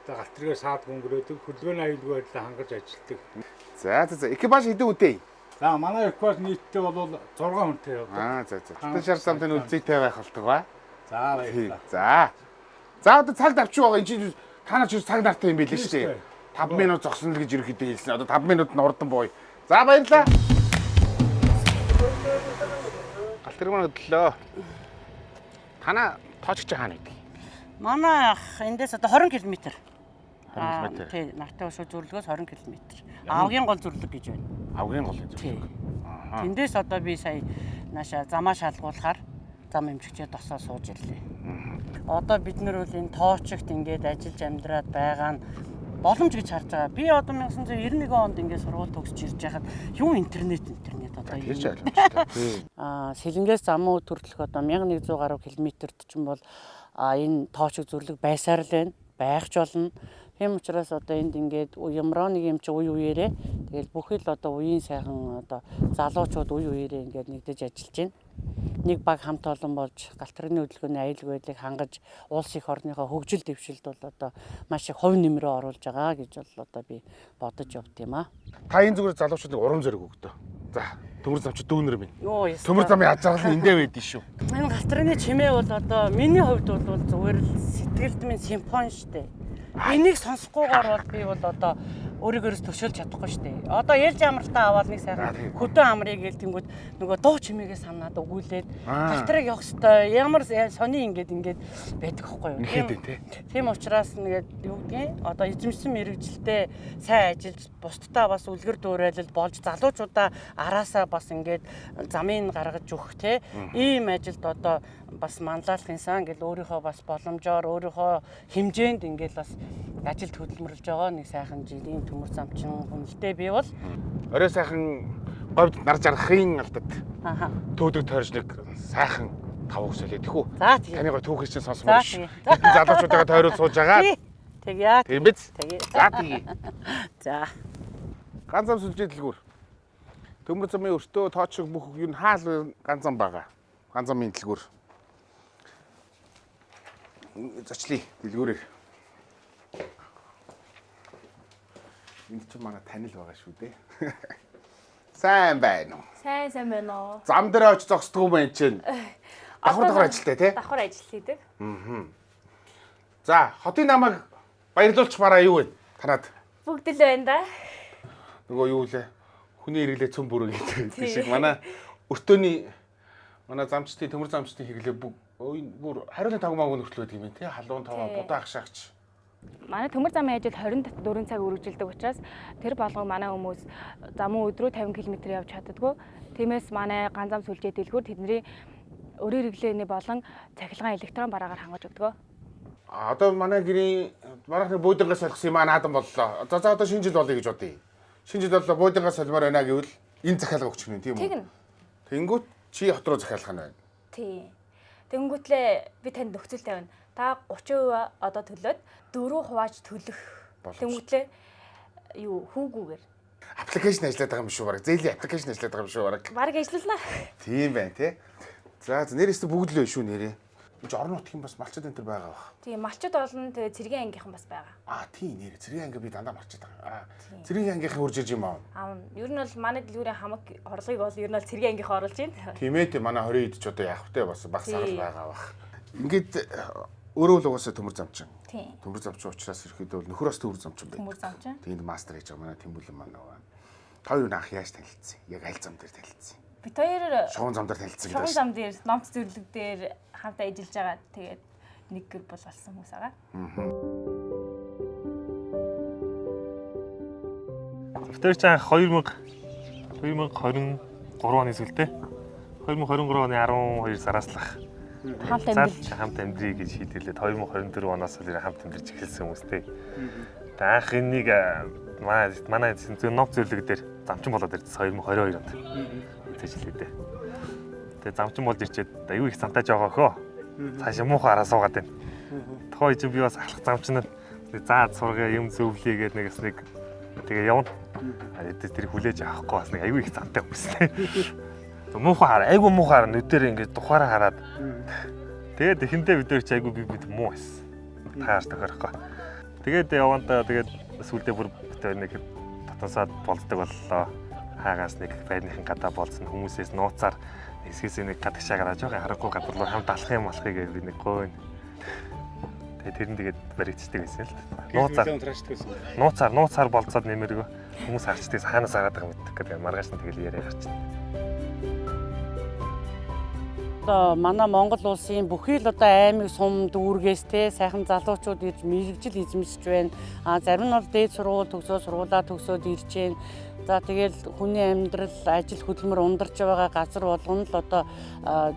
галтргээ саад гөнгөрөөдөг хөдөлгөөний аюулгүй байдлаа хангаж ажилладаг. За экипаж хэдэн үтэй? За манай экипаж нийтдээ бол 6 хүнтэй явдаг. За. Тэгтээ шар самтын үлзийтэй байх болтуг ба. За баярлалаа. За одоо цаг давчих байгаа. Энд чинь та нар ч цаг нартай юм билээ шүү дээ. 5 минут зогсно л гэж ерөөхдөө хэлсэн. Одоо 5 минут нь урдан бууя. За баярлалаа. Галтрыг маань өдлөө. Танаа тоочч хаана гэдэг? Манай эндээс одоо 20 км. 20 км. Тий, нартай өшөө зүрлэгээс 20 км. Авгийн гол зүрлэг гэж байна. Авгийн гол гэж. Тэндээс одоо би сая нааша замаа шалгуулахаар зам эмчгчээ досоо сууж ирлээ. Одоо бид нар бол энэ тоочгт ингээд ажиллаж амьдраад байгаа нь боломж гэж харж байгаа. Би одоо 1991 онд ингээд сургууль төгсөж ирж байхад юу интернет одоо тийм ч ойлгомжтой. Сэлэнгээс замуу төрөлх одоо 1100 гаруй километрт ч юм бол энэ тоочг зүрлэг байсаар л байна. Байх ч болно. Тийм учраас одоо энд ингээд ямар нэг юм чи үеэрээ тэгэл бүхэл одоо үеийн сайхан одоо залуучууд үеэрээ ингээд нэгдэж ажиллаж байна. Нэг баг хамт олон болж галтрын хөдөлгөөний аюулгүй байдлыг хангаж улс их орныхоо хөгжил дэвшилд бол одоо маш их хувь нэмрээ оруулж байгаа гэж бол одоо би бодож явд юм аа. Та энэ зүгээр залуучуудыг урам зориг өгдөө. За төмөр замч дүүнэр минь. Төмөр замын ажиглал эндээ байдэн шүү. Энэ галтрын чимээ бол одоо миний хувьд бол зүгээр л сэтгэлд минь симфони шүү дээ. Энийг сонсохгүйгээр бол би бол одоо өөрийгөөс төшөөлж чадахгүй шүү дээ. Одоо ээлж амралтаа аваад нэг сайхан хөдөө амрыг гэлтэнгүүд нөгөө дуу чимээгээ санаад өгүүлээд галтрыг явах хэвээр ямар сони ингээд байдаг хгүй юу. Тийм учраас нэгээд юу гэдгийг одоо эзэмшсэн мэрэгжилтэй сайн ажиллаж бусдаа бас үлгэр дуурайлал болж залуучуудаа араасаа бас ингээд замын гаргаж өгөх те ийм ажилд одоо бас манлайлахынсан ингээл өөрийнхөө бас боломжоор өөрийнхөө хэмжээнд ингээл бас ажилд хөдөлмөрлж байгаа нэг сайхан жилийн төмөр замчин хүнэлтэд би бол орой сайхан говьд нар жаргахын алдад төөдөг тойрч нэг сайхан тавууг солиод их үү. Таны гоо түүхийг чинь сонсмоор шүү. Хэдэн залуучуудаа тойрол сууж байгаа. Тэгье. Тийм биз? За тэгье. За. Ганц зам сүлжээ дэлгүүр. Төмөр замын өртөө тоочг бүх юу хаал ганц зам байгаа. Ганц замын дэлгүүр. Зочлие дэлгүүрээр. Энд ч манай танил байгаа шүү дээ. Сайн байна уу? Сайн байна уу? Зам дээр очиж зогсдгүй байх чинь. Давхар ажилтай тий? Давхар ажил хийдэг. За, хотын намайг баярлуулчих бараа юу вэ? Танад. Бүгд л байна да. Нөгөө юу лээ? Хүний хэрэглээ цөм бүрэг гэдэг шиг манай өртөөний манай замчдын төмөр замчдын хэрэглээ бүр хариулын тагмаагүй нөхцөл байдаг юм тий? Халуун таваа будаах шаагч. Манай төмөр замын ажил 24 цаг үргэлжилдэг учраас тэр болгон манай хүмүүс замун өдрөө 50 км явж чаддаггүй. Тиймээс манай ганц зам сүлжээ дэлгүүр тэдний өрөө хэрэглээний болон цахилгаан электрон бараагаар хангаж өгдөг. Одоо манай гэрийн манайхны буудлага солихсон юм наадан боллоо. За одоо шинэ жил болъё гэж бодъё. Шинэ жил боллоо буудлага солимоор байна гэвэл энэ захиалга өгч гэнэ тийм үү? Тэгнь. Тэнгүүт чи хот руу захиалах нь байна. Тий. Тэнгүүтлээ би танд нөхцөл тавина. Та 30% одоо төлөөд 4 хувааж төлөх. Тэнгүүтлээ юу хүүгүүгээр. Аппликейшн ажиллаад байгаа юм шүү бараг. Зээлийн аппликейшн ажиллаад байгаа юм шүү бараг. Бараг ажиллана. Тийм байна тий. За нэрээс бүгд л байна шүү нэрээ. Энд орон нутгийн бас малчид энэ төр байгаа бах. Тийм малчид болно тэгээ цэргийн ангийнхан бас байгаа. Тийм нэр цэргийн анги би дандаа марчаад байгаа. Цэргийн ангийнхан хурж ирж юм аа. Ер нь бол манай дэлгүүрийн хамаг орлогыг бол ер нь бол цэргийн ангийнхан оруулж байна. Тийм ээ манай 20 ид ч одоо яах вэ бас баг сарал байгаа бах. Ингээд өөрөө л угаасаа төмөр замчин. Тийм. Төмөр замчин учраас ирэхэд бол нөхөр бас төмөр замчин байдаг. Төмөр замчин. Тэнд мастер хийж байгаа манай Тэмбүлэн маань нөгөө. Та хоёр анх яаж танилцсан? Яг аль зам дээр танилцсан? Бид хоёр шугам зам дээр танилцсан гэдэг. Шугам зам дээр номц зөвлөг дээр хамтаа ажиллаж байгаа. Тэгээд нэг гэр бол болсон хүмүүс байгаа. Тэр чинь 2023 оны сүлдээ 2023 оны 12 сараас л хамт амьдрий гэж шийдэлээд 2024 оноос л хамт амьдарч эхэлсэн хүмүүстэй. Тэгээд анх энийг манай ном зөвлөг дээр замчин болоод ирсэн 2022 онд. Тэжлээ дээ. Тэгээд замчин болж ирчээд аюу их цантаж байгаа хөө. Цаашаа муухай араа суугаад байна. Тохой чи би бас ахлах замчин заад сургаа юм зөвлөе гэдэг нэг тэгээ явна. Тэр хүлээж авахгүй бас нэг аюу их цантай хүмүүстэй. Муухай хараа, айгу муухай хараа нүдээр ингээд тухаараа хараад. Тэгээд эхэндээ бид нар чи айгу би муу байсан. Таарч тохирохгүй. Тэгээд явандаа тэгээд сүулдээ бүр нэг татансаад болдог боллоо. Хаагаас нэг байрныхан гадаа болсон хүмүүсээс нууцаар хэсгээс нэг гадагшаа гараад жоохон харахгүй гадар руу хамт алах юм болохыг би нэг гойно. Тэгээд тэр нь тэгээд баригдчихдаг байсан л. Нууцаар болцоод нэмэргүй хүмүүс харчдагс хаанаас хараад байгаа мэддэг гэдэг маргааш нь тэгэл яриа гарчна. Одоо манай Монгол улсын бүхий л одоо аймаг сум дүүргээс те сайхан залуучууд ирж мэрэгжил эзэмшиж байна. Зарим нь бол дээд сургууль төгсөө сургуулаа төгсөөд ирж байна. За тэгэл хүний амьдрал ажил хөдөлмөр ундарч байгаа газар болгоно л одоо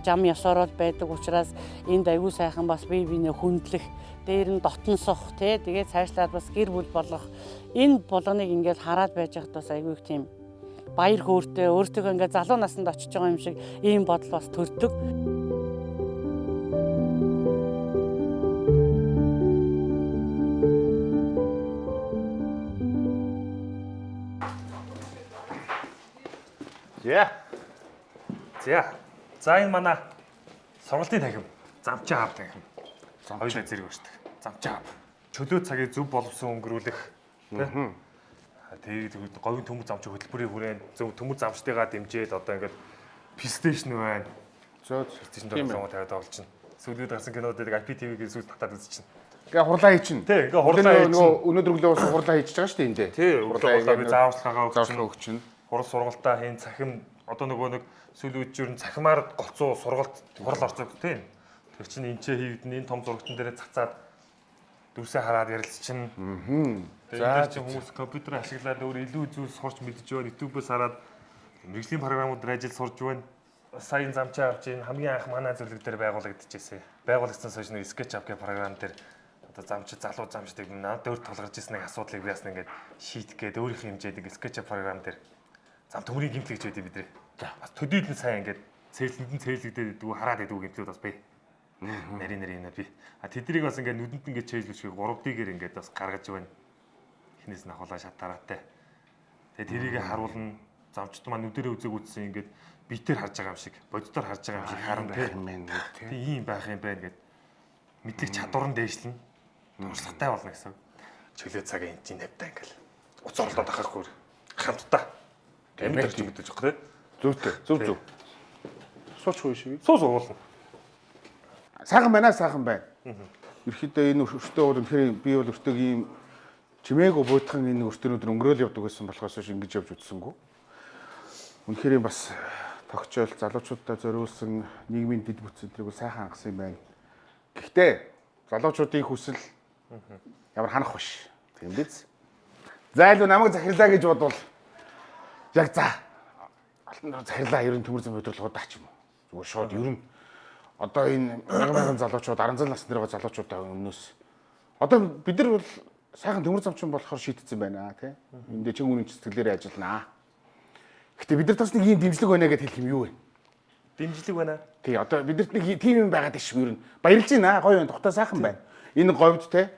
жам ёсорол байдаг учраас энд аягүй сайхан бас бие биенээ хүндлэх, дээр нь дотносох те тэгээд цаашлаад бас гэр бүл болгох энэ болгоныг ингээд хараад байж байхад бас аягүй их тийм баяр хөөртэй өөртөө ингээд залуу наснд очиж байгаа юм шиг ийм бодол бас төрдөг. За энэ манай сургалтын танхим, замчин аав танхим. Хоёулаа зэрэг өшдөг. Замчин аав. Чөлөө цагийг зөв боловсон өнгөрүүлэх. Тэгээд говийн төмөр замчин хөтөлбөрийн хүрээнд зөв төмөр замчтайгаа дэмжиж одоо ингээд PlayStation байна. PlayStation дээр тавиад олчихно. Сүүлд гарсан кинодыг IPTV-гийн сүүл татаад үзчихнэ. Ингээ хурлаа хийчихнэ. Тий, ингээ хурлаа хийчихнэ. Өнөөдөр өглөө бас хурлаа хийчихэж байгаа шүү дээ энд. Тий, хурлаа би зааварчилгаагаа өгчихнэ. Хурал сургалтаа хийн цахим одоо нөгөө нэг сүүлүүчээр нь цахимаар голцоо сургалт хурал орцдог тийм. Тэр чинь энэ ч хийгдэн энэ том зурагтан дээрээ цацаад дүрсээ хараад ярилцчихна. Тэгээд чи хүмүүс компьютер ашиглаад өөр илүү зүйлс сурч мэдж байгаа YouTube-ээс хараад мэргэжлийн програмуудаар ажил сурж байна. Сайн замчаа авч ийн хамгийн анх манай зөвлөг дээр байгуулагдчихжээ. Байгуулагдсан сошиал нэг SketchUp гэх програм дээр одоо замчид залуу замчдыг над дөр тулгарч ирсэн нэг асуудлыг би бас ингээд шийдэх гээд өөрийнхөө хэмжээд нэг SketchUp програм дээр зам төмрийн гимтлэгч байдیں۔ Бидний. Бас төдийлэн сайн ингээд цэрлэгдээд идэггүй хараад идэггүй гимтлүүд бас бий. Нарийн би. Тэдрийг бас ингээд нүдэнд ингээд чэйжлүүшгийг 3D-гээр ингээд бас гаргаж байна. Эхнээс нь ахуулаа шатаараатай. Тэгээд тэрийг харуулна. Замчд маань нүдэрээ үзэг үзсэн ингээд битээр харж байгаа юм шиг, боддоор харж байгаа юм шиг харна байх юм байна. Тийм байх юм байна гэд мэдлэг чадвар нь дээшлэн туршлагатай болно гэсэн. Чөлөө цагийн энэ тавьтаа ингээл уц оролдоод ахахгүй хамтдаа. Амин төрч мэдэж байгаа тийм. Зөв. Суучих уу шиг. Суус уулна. Сайхан байна. Ерхдөө энэ өртөө бол үнэхээр би бол өртөөг ийм чимээгүй буйтхан энэ өртөөнүүд өнгөрөөл явдаг гэсэн болохоос биш ингэж явж үзсэнгүй. Үнэхээр бас тогтчоол залуучуудаа зориулсан нийгмийн дэд бүтцүүдийг сайхан хангасан юм байна. Гэхдээ залуучуудын хүсэл ямар ханах биш. Тийм биз? Зайлуу намайг захирлаа гэж бодвол яг за алтан захирлаа ерөн төмөр зам удирдлагуудаа ч юм уу. Зүгээр шууд ерөн одоо энэ мянган залуучууд 10 насны дээр байгаа залуучуудаа өмнөөс одоо бид нар бол сайхан төмөр замчин болохоор шийдсэн байна тий. Энд чинь үнэн цэцгэлээр ажилланаа. Гэтэ бид нар бас нэг ийм дэмжлэг байна гэж хэлэх юм юу вэ? Дэмжлэг байна. Тий одоо бидэрт нэг тийм юм байгаад иш юу юм. Баярлж байна. Гоё байна. Тухтай сайхан байна. Энэ говьд те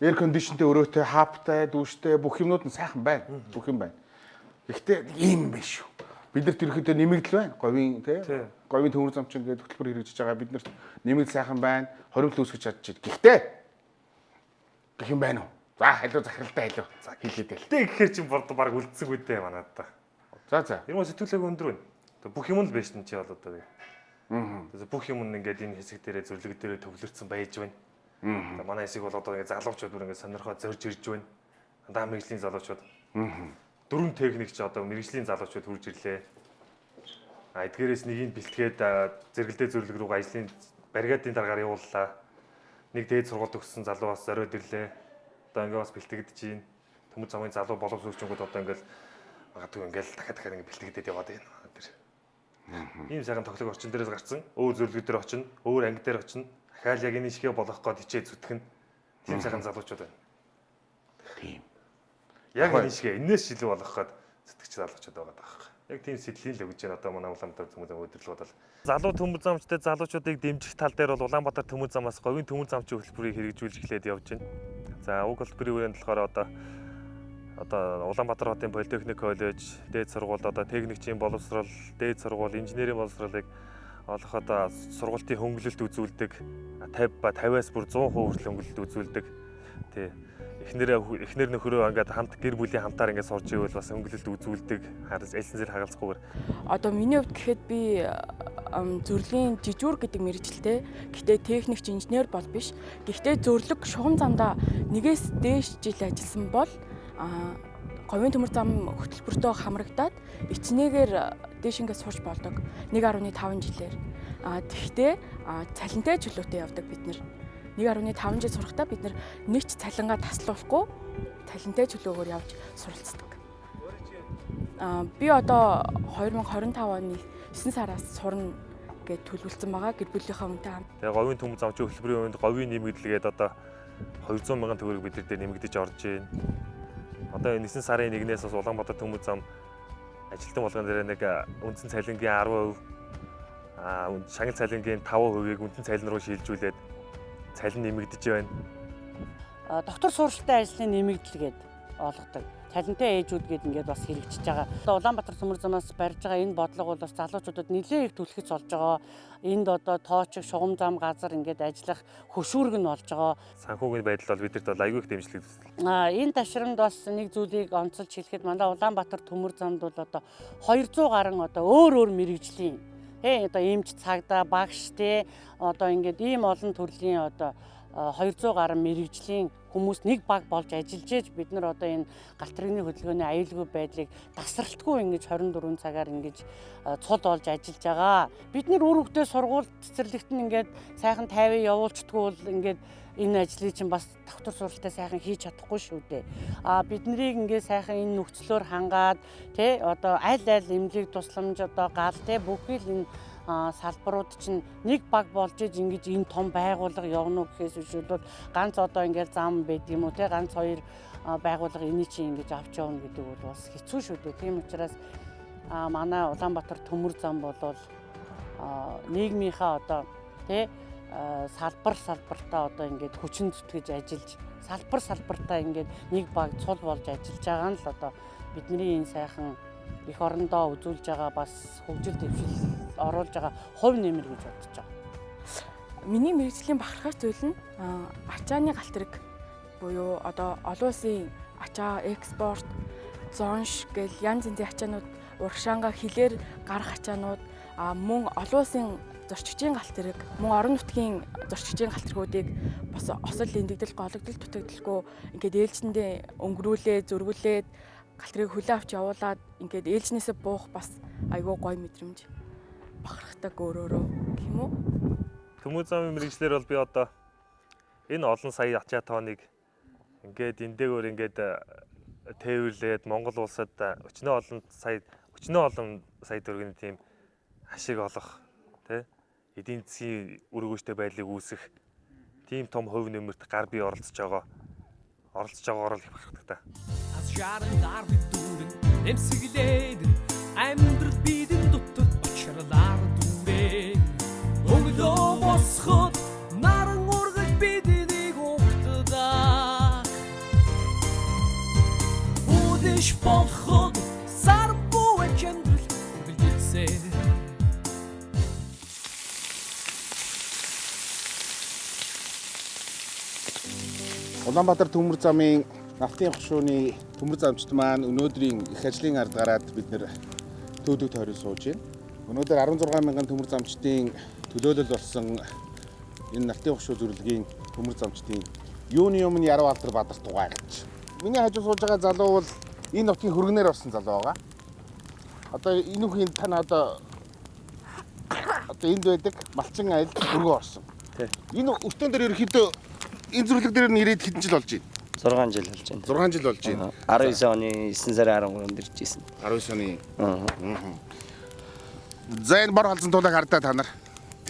air conditionтэй өрөөтэй, хаптай, дүүштэй бүх юмнууд нь сайхан байна. Бүх юм байна. Гэхдээ ийм биш шүү. Бидэрт ерөөхдөө нэмэгдэл байна. Говийн те говийн төмөр замчин гэдэг хөтөлбөр хэрэгжиж байгаа. Биднэрт нэмэгдэл сайхан байна. Хоримтл үүсгэж чадчих. Гэхдээ гэх юм байна уу? За халуу захиралтай халуу. За хэлээд л. Тэ гэхээр чинь баг үлдсэнгүй дээ манад та. За. Юм сэтгэлээ өндөр байна. Бүх юм л байж нь чи бол одоо. Тэгэхээр бүх юм нь ингээд энэ хэсэг дээрээ зөвлөг дээрээ төвлөрсөн байж байна. Манай хэсэг бол одоо ингээд залуучууд бүр ингээд сонирхоо зорж ирж байна. Дандаа мэрэгжлийн залуучууд. Дөрвөн техникч одоо мэрэгжлийн залуучууд хурж ирлээ. Эдгээрээс нэг нь бэлтгээд зэрэгэлдээ зөвлөг рүү ажлын баригадын дараагаар явууллаа. Нэг дээд сургууль төгссөн залуу бас зориод ирлээ. Одоо ингээд бас бэлтгэж чинь төмөр замын залуу боловсруулагчид одоо ингээд магадгүй ингээд дахиад ингээд бэлтгэдэд яваад байна. Ийм сайхан тоглох орчин дээрээс гарсан. Өөр зөвлөгөө дээр очино, өөр анги дээр очино. Дахиад яг энэ шигээ болгох гээд хичээ зүтгэн. Тийм сайхан залуучууд байна. Тийм. Яг энэ шигээ энэс шилүү болгох гээд зүтгэж залуучууд байгаа даа. Яг тийм сэтлийг л өгж байна одоо манай Улаанбаатар төмөр зам удирдлага бол. Залуу төмөр замчтай залуучуудыг дэмжих тал дээр бол Улаанбаатар төмөр замаас говийн төмөр замчин хөтөлбөрийг хэрэгжүүлж эхлээд явж байна. За уг хөтөлбөрийн үеийн болохоор одоо Улаанбаатар хотын политехник коллеж, дээд сургууль одоо техникчийн боловсрол, дээд сургууль, инженерийн боловсролыг олох одоо сургуулийн хөнгөлөлт үзүүлдэг. 50-аас бүр 100% хүртэл хөнгөлөлт үзүүлдэг. Тий. Эхнэр нөхрөө ингээд хамт гэр бүлийн хамтаар ингээд сурж ивэл бас хөнгөлөлт үзүүлдэг. Айлсан зэр хагалцахгүйгээр. Одоо миний хувьд гэхэд би зөвлөлийн жижүүр гэдэг мэргэжилтэй. Гэхдээ техникч инженер бол биш. Гэхдээ зөвлөг шугам замдаа нэгээс дээш жил ажилласан бол говийн төмөр зам хөтөлбөртөө хамрагдаад ичнээгээр дээшингээ сурч болдог 1.5 жилээр. Тэгэхдээ цалинтай чөлөөтэй явдаг бид нэр 1.5 жил сурахтаа бид нар нэг ч цалингаа таслуулахгүй цалинтай чөлөөгөөр явж суралцдаг. Би одоо 2025 оны 9 сараас сурна гэж төлөвлөсөн байгаа гэр бүлийнхаа хүнтэй хамт. Тэгээ говийн төмөр замчин хөтөлбөрийн үеинд говийн нэмэгдэлгээд одоо 200 мянган төгрөг бид нар дээр нэмэгдэж орж байна. Одоо 9 сарын 1-ээс бас Улаанбаатар төмөр зам ажилтан болгон дээр нэг үндсэн цалингийн 10%, шагнал цалингийн 5%-ийг үндсэн цалин руу шилжүүлээд цалин нэмэгдэж байна. Доктор суралцтай ажлын нэмэгдэл гээд олгодог. Цалинтай ээжүүд гээд ингээд бас хэрэгжиж байгаа. Одоо Улаанбаатар төмөр замаас барьж байгаа энэ бодлого бол бас залуучуудад нэлээд их түлхэц болж байгаа. Энд одоо тоочиг, шугам зам газар ингээд ажиллах хөшүүрэг нь болж байгаа. Санхүүгийн байдал бол бидэрт бол аягүй их дэмжлэг үзүүлдэг. Энэ ташрамд бас нэг зүйлийг онцолж хэлэхэд манай Улаанбаатар төмөр замд бол одоо 200 гаруй одоо өөр мэрэгжлийн одоо эмч цагдаа багш одоо ингээд ийм олон төрлийн одоо 200 гаруй мэрэгжлийн хүмүүс нэг баг болж ажиллаж ээж бид нар одоо энэ галт тэрэгний хөдөлгөөний аюулгүй байдлыг тасралтгүй ингэж 24 цагаар ингэж цул болж ажиллаж байгаа. Бид нар үр хөвгтөө сургууль цэцэрлэгт нь ингээд сайхан тайван явуулчихдгүй бол ингээд энэ ажлыг чинь бас доктор суралцтай сайхан хийж чадахгүй шүү дээ. Бид нарыг ингээд сайхан энэ нөхцлөөр хангаад одоо аль эмнэлэг тусламж одоо гал бүхэл энэ салбарууд чинь нэг баг болж иж ингэж энэ том байгууллага явна уу гэхээс биш бол ганц одоо ингээд зам байд юм уу ганц хоёр байгууллага энийг чинь ингэж авч явна гэдэг бол бас хэцүү шүү дээ. Тийм учраас манай Улаанбаатар төмөр зам болвол нийгмийнхаа одоо салбартаа одоо ингээд хүчин зүтгэж ажиллаж салбартаа ингээд нэг баг цул болж ажиллаж байгаа нь л одоо бидний энэ сайхан их орондоо үзүүлж байгаа бас хөгжил дэвшил оруулж байгаа хувь нэмэр гэж бодож байгаа. миний мэрэгжлийн бахархах зүйл нь ачааны галтрэг буюу одоо олон улсын ачаа экспорт, зонш гэл янз янзын ачаанууд, урагшаангаа хилээр гарах ачаанууд, мөн олон улсын зорчигчийн галтрэг, мөн орон нутгийн зорчигчийн галтргуудыг бас осол эндэгдэл, гологдол дутагдaltaгүй ингээд ээлжиндээ өнгөрүүлээд, зөргүүлээд галтрыг хөлөө авч явуулаад ингээд ээлжнээсээ буух бас айгүй гоё мэдрэмж. Бахархдаг өөрөөрөө гэх юм уу? Төмөр замын мэрэгчлэр бол би одоо энэ олон сая ачаа тооныг ингээд эндээгээр ингээд тээвэрлээд Монгол улсад өчнөө олон сая төгрөгийн тийм ашиг олох тий эдийн засгийн өргөөжтэй байдлыг үүсэх тийм том хувь нэмэрт гар бие оролцож байгаагаар л их бахархдаг та. Шааргаар битүүрэн эмсэглээд амьдрал бидэн дотор очрлаар дүүрээ өглөө босход наран ургаж биднийг угтдаг үдэш болоход сар буй чандрал үлдээсээ Улаанбаатар төмөр замын Нафтын хошууны төмөр замчт маань өнөөдрийн их ажлын ард гараад бид нэр төөдөг тойрон сууж байна. Өнөөдөр 16 мянган төмөр замчтын төлөөлөл болсон энэ Нафтын хошуу зөвлөгийн төмөр замчтын юуны өмнө яруу алдар бадар тугайлж. Миний хажуу сууж байгаа залуу бол энэ нутгийн хөргөнээр болсон залуу байгаа. Одоо энэ үхийн тань одоо энд байдаг малчин айл хөргөө орсон. Энэ өртөн дээр ерөөхдөө энэ зөвлөг дээр нь ирээд хэдэн жил болж байна? 6 жил болж байна. 6 жил болж байна. 19 оны 9 сарын 13-нд ирж ирсэн. 19 оны. За энэ бор холзон тулааг хардаа та нар.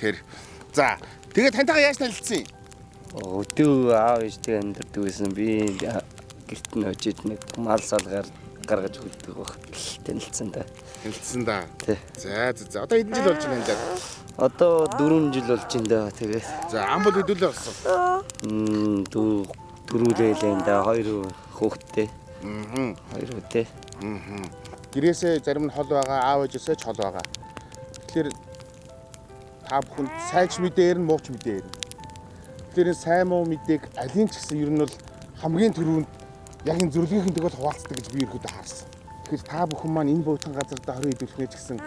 Тэр. За тэгээд таньтайгаа яаж танилцсан юм? Өдөө аав ээжтэй амьдардаг байсан. Би гэрт нь очиж нэг мал салгаар гаргаж өгдөг баг. Танилцсан да. Танилцсан да. За. Одоо хэдэн жил болж байна энэ дээр? Одоо 4 жил болж байна да. Тэгээд. За ам бол хэдүүлээ болсон. Дөрүүлээ да 2 хүүхэдтэй. 2 үтэй. Гэрээсээ зарим нь хол байгаа, аав ээжээсээ ч хол байгаа. Тэгэхээр та бүхэн сайнч мэдээр нь мууч мэдээр. Тэгэхээр сайн муу мэдээг алин ч гэсэн ер нь бол хамгийн түрүүнд яг энэ зөвлөгөөнх нь тэгвэл хуваалцдаг гэж би ерөөдөө харсан. Тэгэхээр та бүхэн маань энэ буйтан газар дээр 20 хэдүүлэхнээ ч гэсэн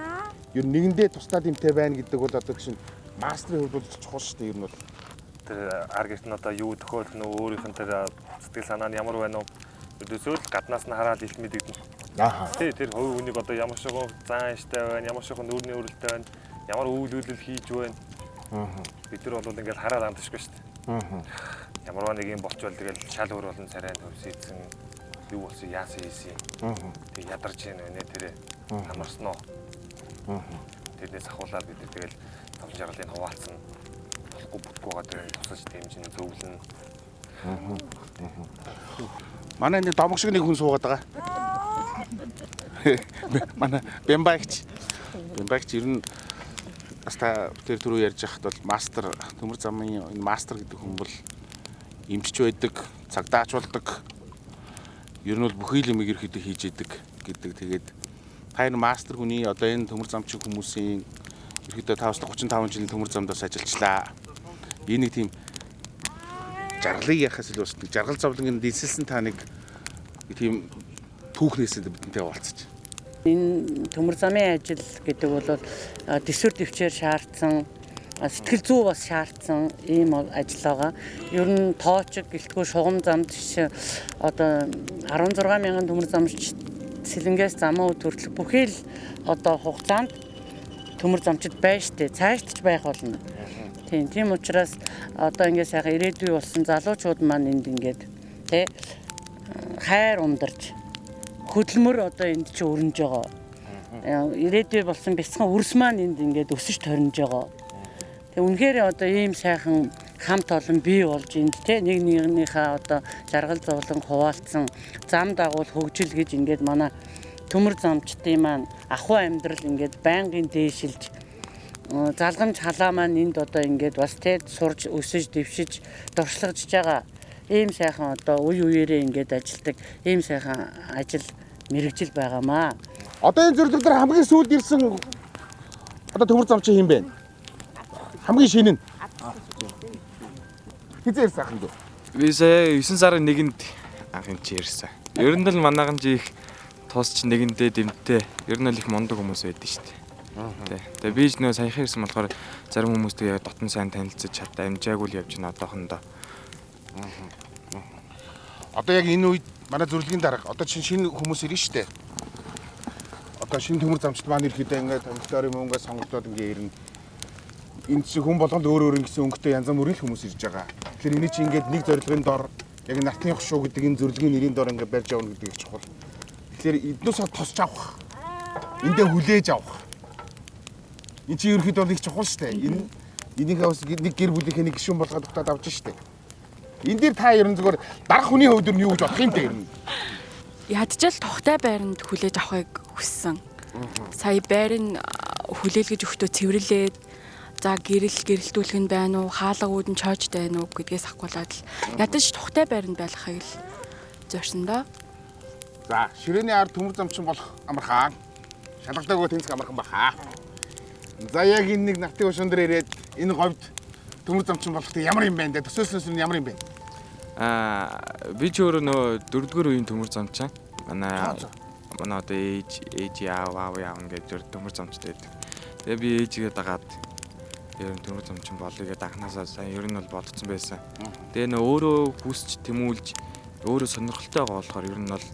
ер нь нэгэндээ тусдаа дэмтэй байна гэдэг бол одоо чинь мастрын хувьд бол чухал шүү дээ ер нь бол. Тэр аргт нь одоо юу тохиолдох нь өөрийнх нь тэр сэтгэл санаа нь ямар байна уу? Өдөөсөө л гаднаас нь хараад илт мэдэгдэн. Тий, тэр хувь хүнийг одоо ямар шигэн зан штэ байна, ямар шигэн нүүрний өрөлттэй байна, ямар үйл үйлдэл хийж байна. Бид нар бол ингээл хараад амтшгүй штэ. Ямар нэг юм болчвол тэгэл шал өөр болон царай төвсөйдсэн юу болсон яасан хийсэн. Тэг ядарч байна нэ тэрэ амарсноо. Тэрнээс ахуулаад бид тэгэл тавлын жаргалыг хуваалцсан. Бүтгэхгүй байгаа тусаж дэмжин зөвлөн. Манай энэ домог шиг нэг хүн суугаад байгаа. Манай Бэмбагч ер нь бас та тэр түрүү ярьж байхад бол мастер төмөр замын энэ мастер гэдэг хүн бол эмчч байдаг, цагдаач болдог. Ер нь бол бүхий л юм ерөөхдөө хийж идэг гэдэг. Тэгээд та энэ мастер хүний одоо энэ төмөр замчин хүмүүсийн ерөөхдөө 35 жилийн төмөр замдаас ажиллачлаа. Энэ нэг тийм жаргалыг яхаас л бас жаргал зовлонгийн дэнсэлсэн та нэг тийм түүхнээсээ бидэнтэй уулзчих. Энэ төмөр замын ажил гэдэг бол төсвөр төвчээр шаардсан, сэтгэл зүй бас шаардсан ийм ажил байгаа. Ер нь тоочг гэлтгүй шугам замд одоо 16 мянган төмөр замч сэлэнгээс замаа төрөлх бүхий л одоо хугацаанд төмөр замчид байна штэ. Цаашдч байх болно. Тийм учраас одоо ингээд сайхан ирээдүй болсон залуучууд маань энд ингээд тий хайр ундарч хөдөлмөр одоо энд чи өрнөж байгаа. Ирээдүй болсон бяцхан үрс маань энд ингээд өсөж торнож байгаа. Тэг үнэхээр одоо ийм сайхан хамт олон бий болж энд тий нэг нэгнийхээ одоо жаргал зовлон хуваалцсан зам дагуул хөгжил гэж ингээд манай төмөр замчдын маань ахуй амьдрал ингээд байнгын дээшилж залгамж халаа маань энд одоо ингээд бас тий сурж өсөж дэвшиж дуршлагжж байгаа ийм сайхан одоо үе үеэрээ ингээд ажилдаг ийм сайхан ажил мэрэгжил байгаамаа. Одоо энэ зөвлөг дээр хамгийн сүүлд ирсэн одоо төмөр замчин хэм бэ? Хамгийн шинэ нь. Хизээ ирсэн ахын дөө. Би сая 9 сарын 1-нд анхын чи ирсэн. Ер нь л манайхан чи их тусч нэгэндээ дэмтээ. Ер нь л их мундаг хүмүүс байдаг шүү дээ. Тэгээ би ч нөө саяхан ирсэн болохоор зарим хүмүүстэй яг дотн сайн танилцаж чад амжаагүй л явж байна одоохондоо. Одоо яг энэ үед манай зөвлөгийн дарга одоо шинэ хүмүүс ирнэ шүү дээ. Одоо шинэ төмөр замчд маань ирэхдээ ингээд томилтоор юм ингээд сонголтоод ингээд ирнэ. Энэ чинь хүн болгонд өөр ингэсэн өнгөтэй янз бүрийн хүмүүс ирж байгаа. Тэгэхээр энэ чинь ингээд нэг зорилгын дор яг натны хшуу гэдэг энэ зөвлөгийн нэрийн дор ингээд барьж явна гэдэг их чухал. Тэгэхээр эднөөсөө тосч авах. Эндээ хүлээж авах. Энэ чинь ерөөхдөө их чухал шүү дээ. Энийхээ бас нэг гэр бүлийнхээ нэг гишүүн болгоод тогтоод авч шүү дээ. Энд дээр та ерөн зүгээр дарах хүний хувьд юу гэж бодох юм бэ ер нь? Ядчил тухтай байранд хүлээж авахыг хүссэн. Сая байрын хүлээлгэж өгтөө цэвэрлээд за гэрэлтүүлэх нь байна уу, хаалга үүдэн чойж байна уу гэдгээс ахгуулаад л ядаж тухтай байранд байлгахыг л зорьсон доо. За ширээний ард төмөр замчин болох амархан. Шалгалтаагүй тэнцэх амархан баха. За яг энэ нэг нартын ушин дээр ирээд энэ говьд төмөр замчин болохтой ямар юм бэ? Төсөөснөөс нь ямар юм бэ? Би ч өөрөө нөө 4-р үеийн төмөр замчин. Манай одоо ээж аав ингээд төмөр замчтай байдаг. Тэгээ би ээжигээ дагаад ер нь төмөр замчин болъё гэдэг анханасаа сайн ер нь бол бодсон байсан. Тэгээ нөө өөрөө хүсч тэмүүлж өөрөө сонирхолтой байгаа болохоор ер нь бол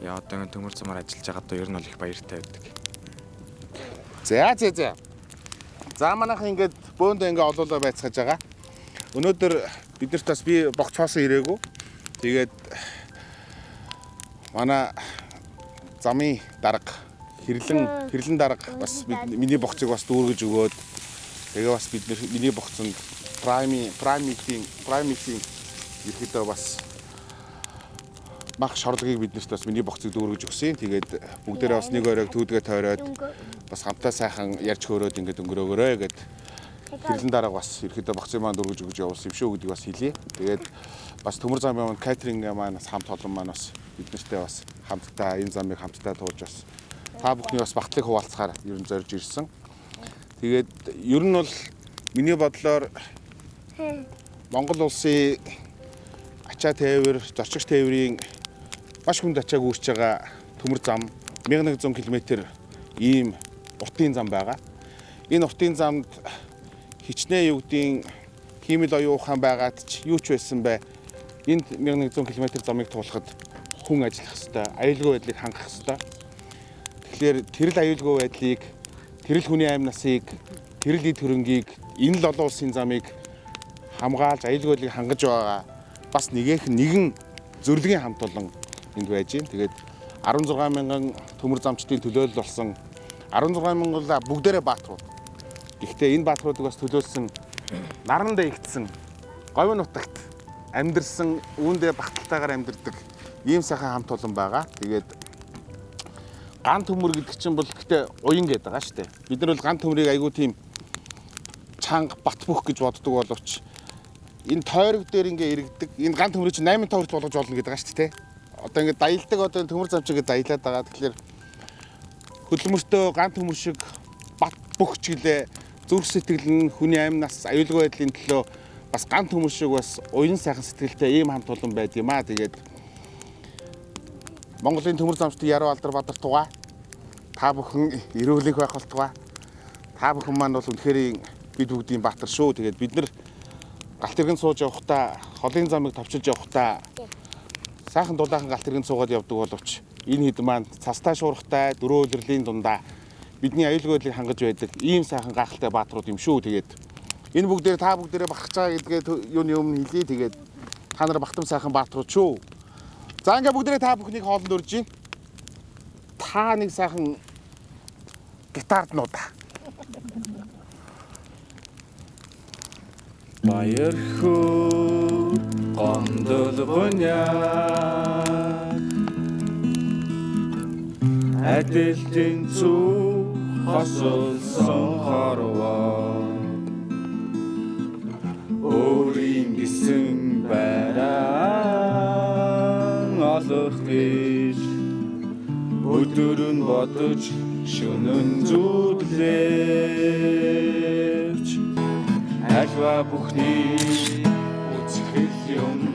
яа одоо ингээд төмөр замаар ажиллаж байгаадаа ер нь бол их баяртай байдаг. За. За манайхан ингээд бөөндөө ингээд олоолаа байцгааж байгаа. Өнөөдөр бид нарт бас би богцоосоо ирээгүй. Тэгээд манай замын дарга хэрлэн дарга бас миний богцыг бас дүүргэж өгөөд тэгээ бас бид миний богцонд prime meeting ирэхдээ бас мах шорлогийг биднэрт бас миний богцыг дүүргэж өгсөн. Тэгээд бүгдээрээ бас нэг оройг түүдгээ тойроод бас хамтаа сайхан ярьж хөөрөөд ингээд өнгөрөөгөрөө гэд хэрлэн дарга бас ирэхдээ богцыг маань дүүргэж өгж явуулсан юм шүү гэдгийг бас хэлье. Тэгээд бас төмөр замын маань катеринг маань бас хамт олон маань бас биднэртэй бас хамтдаа энэ замыг хамтдаа туулж бас та бүхний бас багтлыг хуваалцахаар ер нь зорж ирсэн. Тэгээд ер нь бол миний бодлоор Монгол улсын ачаа тээвэр, зорчигч тээврийн маш хүнд ачааг үүсэж байгаа төмөр зам 1100 км ийм уртын зам байгаа. Энэ уртын замд хичнээн юу гэдгийг хиймэл оюун ухаан байгаад ч юу ч байсан бай. Энд 1100 км замыг туулахад хүн ажиллах ёстой, аюулгүй байдлыг хангах ёстой. Тэгэхээр тэрл аюулгүй байдлыг, тэрл хүний амь насыг, тэрл эд хөрөнгийг, энэ л олон улсын замыг хамгаалж аюулгүй байдлыг хангаж байгаа бас нэгэн зөвлөгийн хамт олон энд байж байна. Тэгээд 16,000 төмөр замчдын төлөөлөл болсон 16,000 бүгдээрээ баатрууд. Гэхдээ энэ баатруудыг бас төлөөлсөн нарандаа игдсэн говь нутагт амьдэрсэн үүндээ багталтайгаар амьдэрдэг ийм сайхан хамт олон байгаа. Тэгээд ган төмөр гэдэг чинь бол гэхдээ уян гэдэг байгаа шүү дээ. Бид нар бол ган төмрийг айгүй тийм чанга бат бөх гэж боддог боловч энэ тойрог дээр ингээ иргэдэг. Энэ ган төмрийг чинь 8 тойрогт болгож болно гэдэг байгаа шүү дээ. Одоо ингээ даялдаг одоо төмөр замчигээ даялаад байгаа. Тэгэхээр хөдөлмөртөө ган төмөр шиг бат бөх чиглээ зүрх сэтгэл нь хүний амь нас аюулгүй байдлын төлөө бас ган төмөр шиг бас уян сайхан сэтгэлтэй ийм хамт олон байд юм аа. Тэгээд Монголын төмөр замчдын Яруу Алдар Бадар тугаа та бүхэн эрүүлэх байх болтугай. Та бүхэн маань бол үнэхээр бид бүгдийн баатар шүү. Тэгээд бид нар галт тэрэгэн сууж явахдаа холын замыг товчилж явахдаа сайхан дулаахан галт тэрэгэн суугаад явдаг боловч энэ хэд маань цастай шуурхтай дөрөв улирлын дундаа бидний аюулгүй байдлыг хангаж байдаг ийм сайхан гайхалтай баатрууд юм шүү. Тэгээд энэ бүгдээр та бүгдээрээ багтаж байгаа гэдгээ юуны өмнө хэлье. Тэгээд та нар багтам сайхан баатрууд шүү. За ингээ бүгдээрээ та бүхнийг хоолнд урьж гин. Та нэг сайхан гитард нуута. Баяр хөө гомдол гоняг адилтэн цүү хосолсон хорвоо өөрийн гисэн бараан олох гэж өдөр нь бодож шөнөн зүрлээвч альва бүхний юм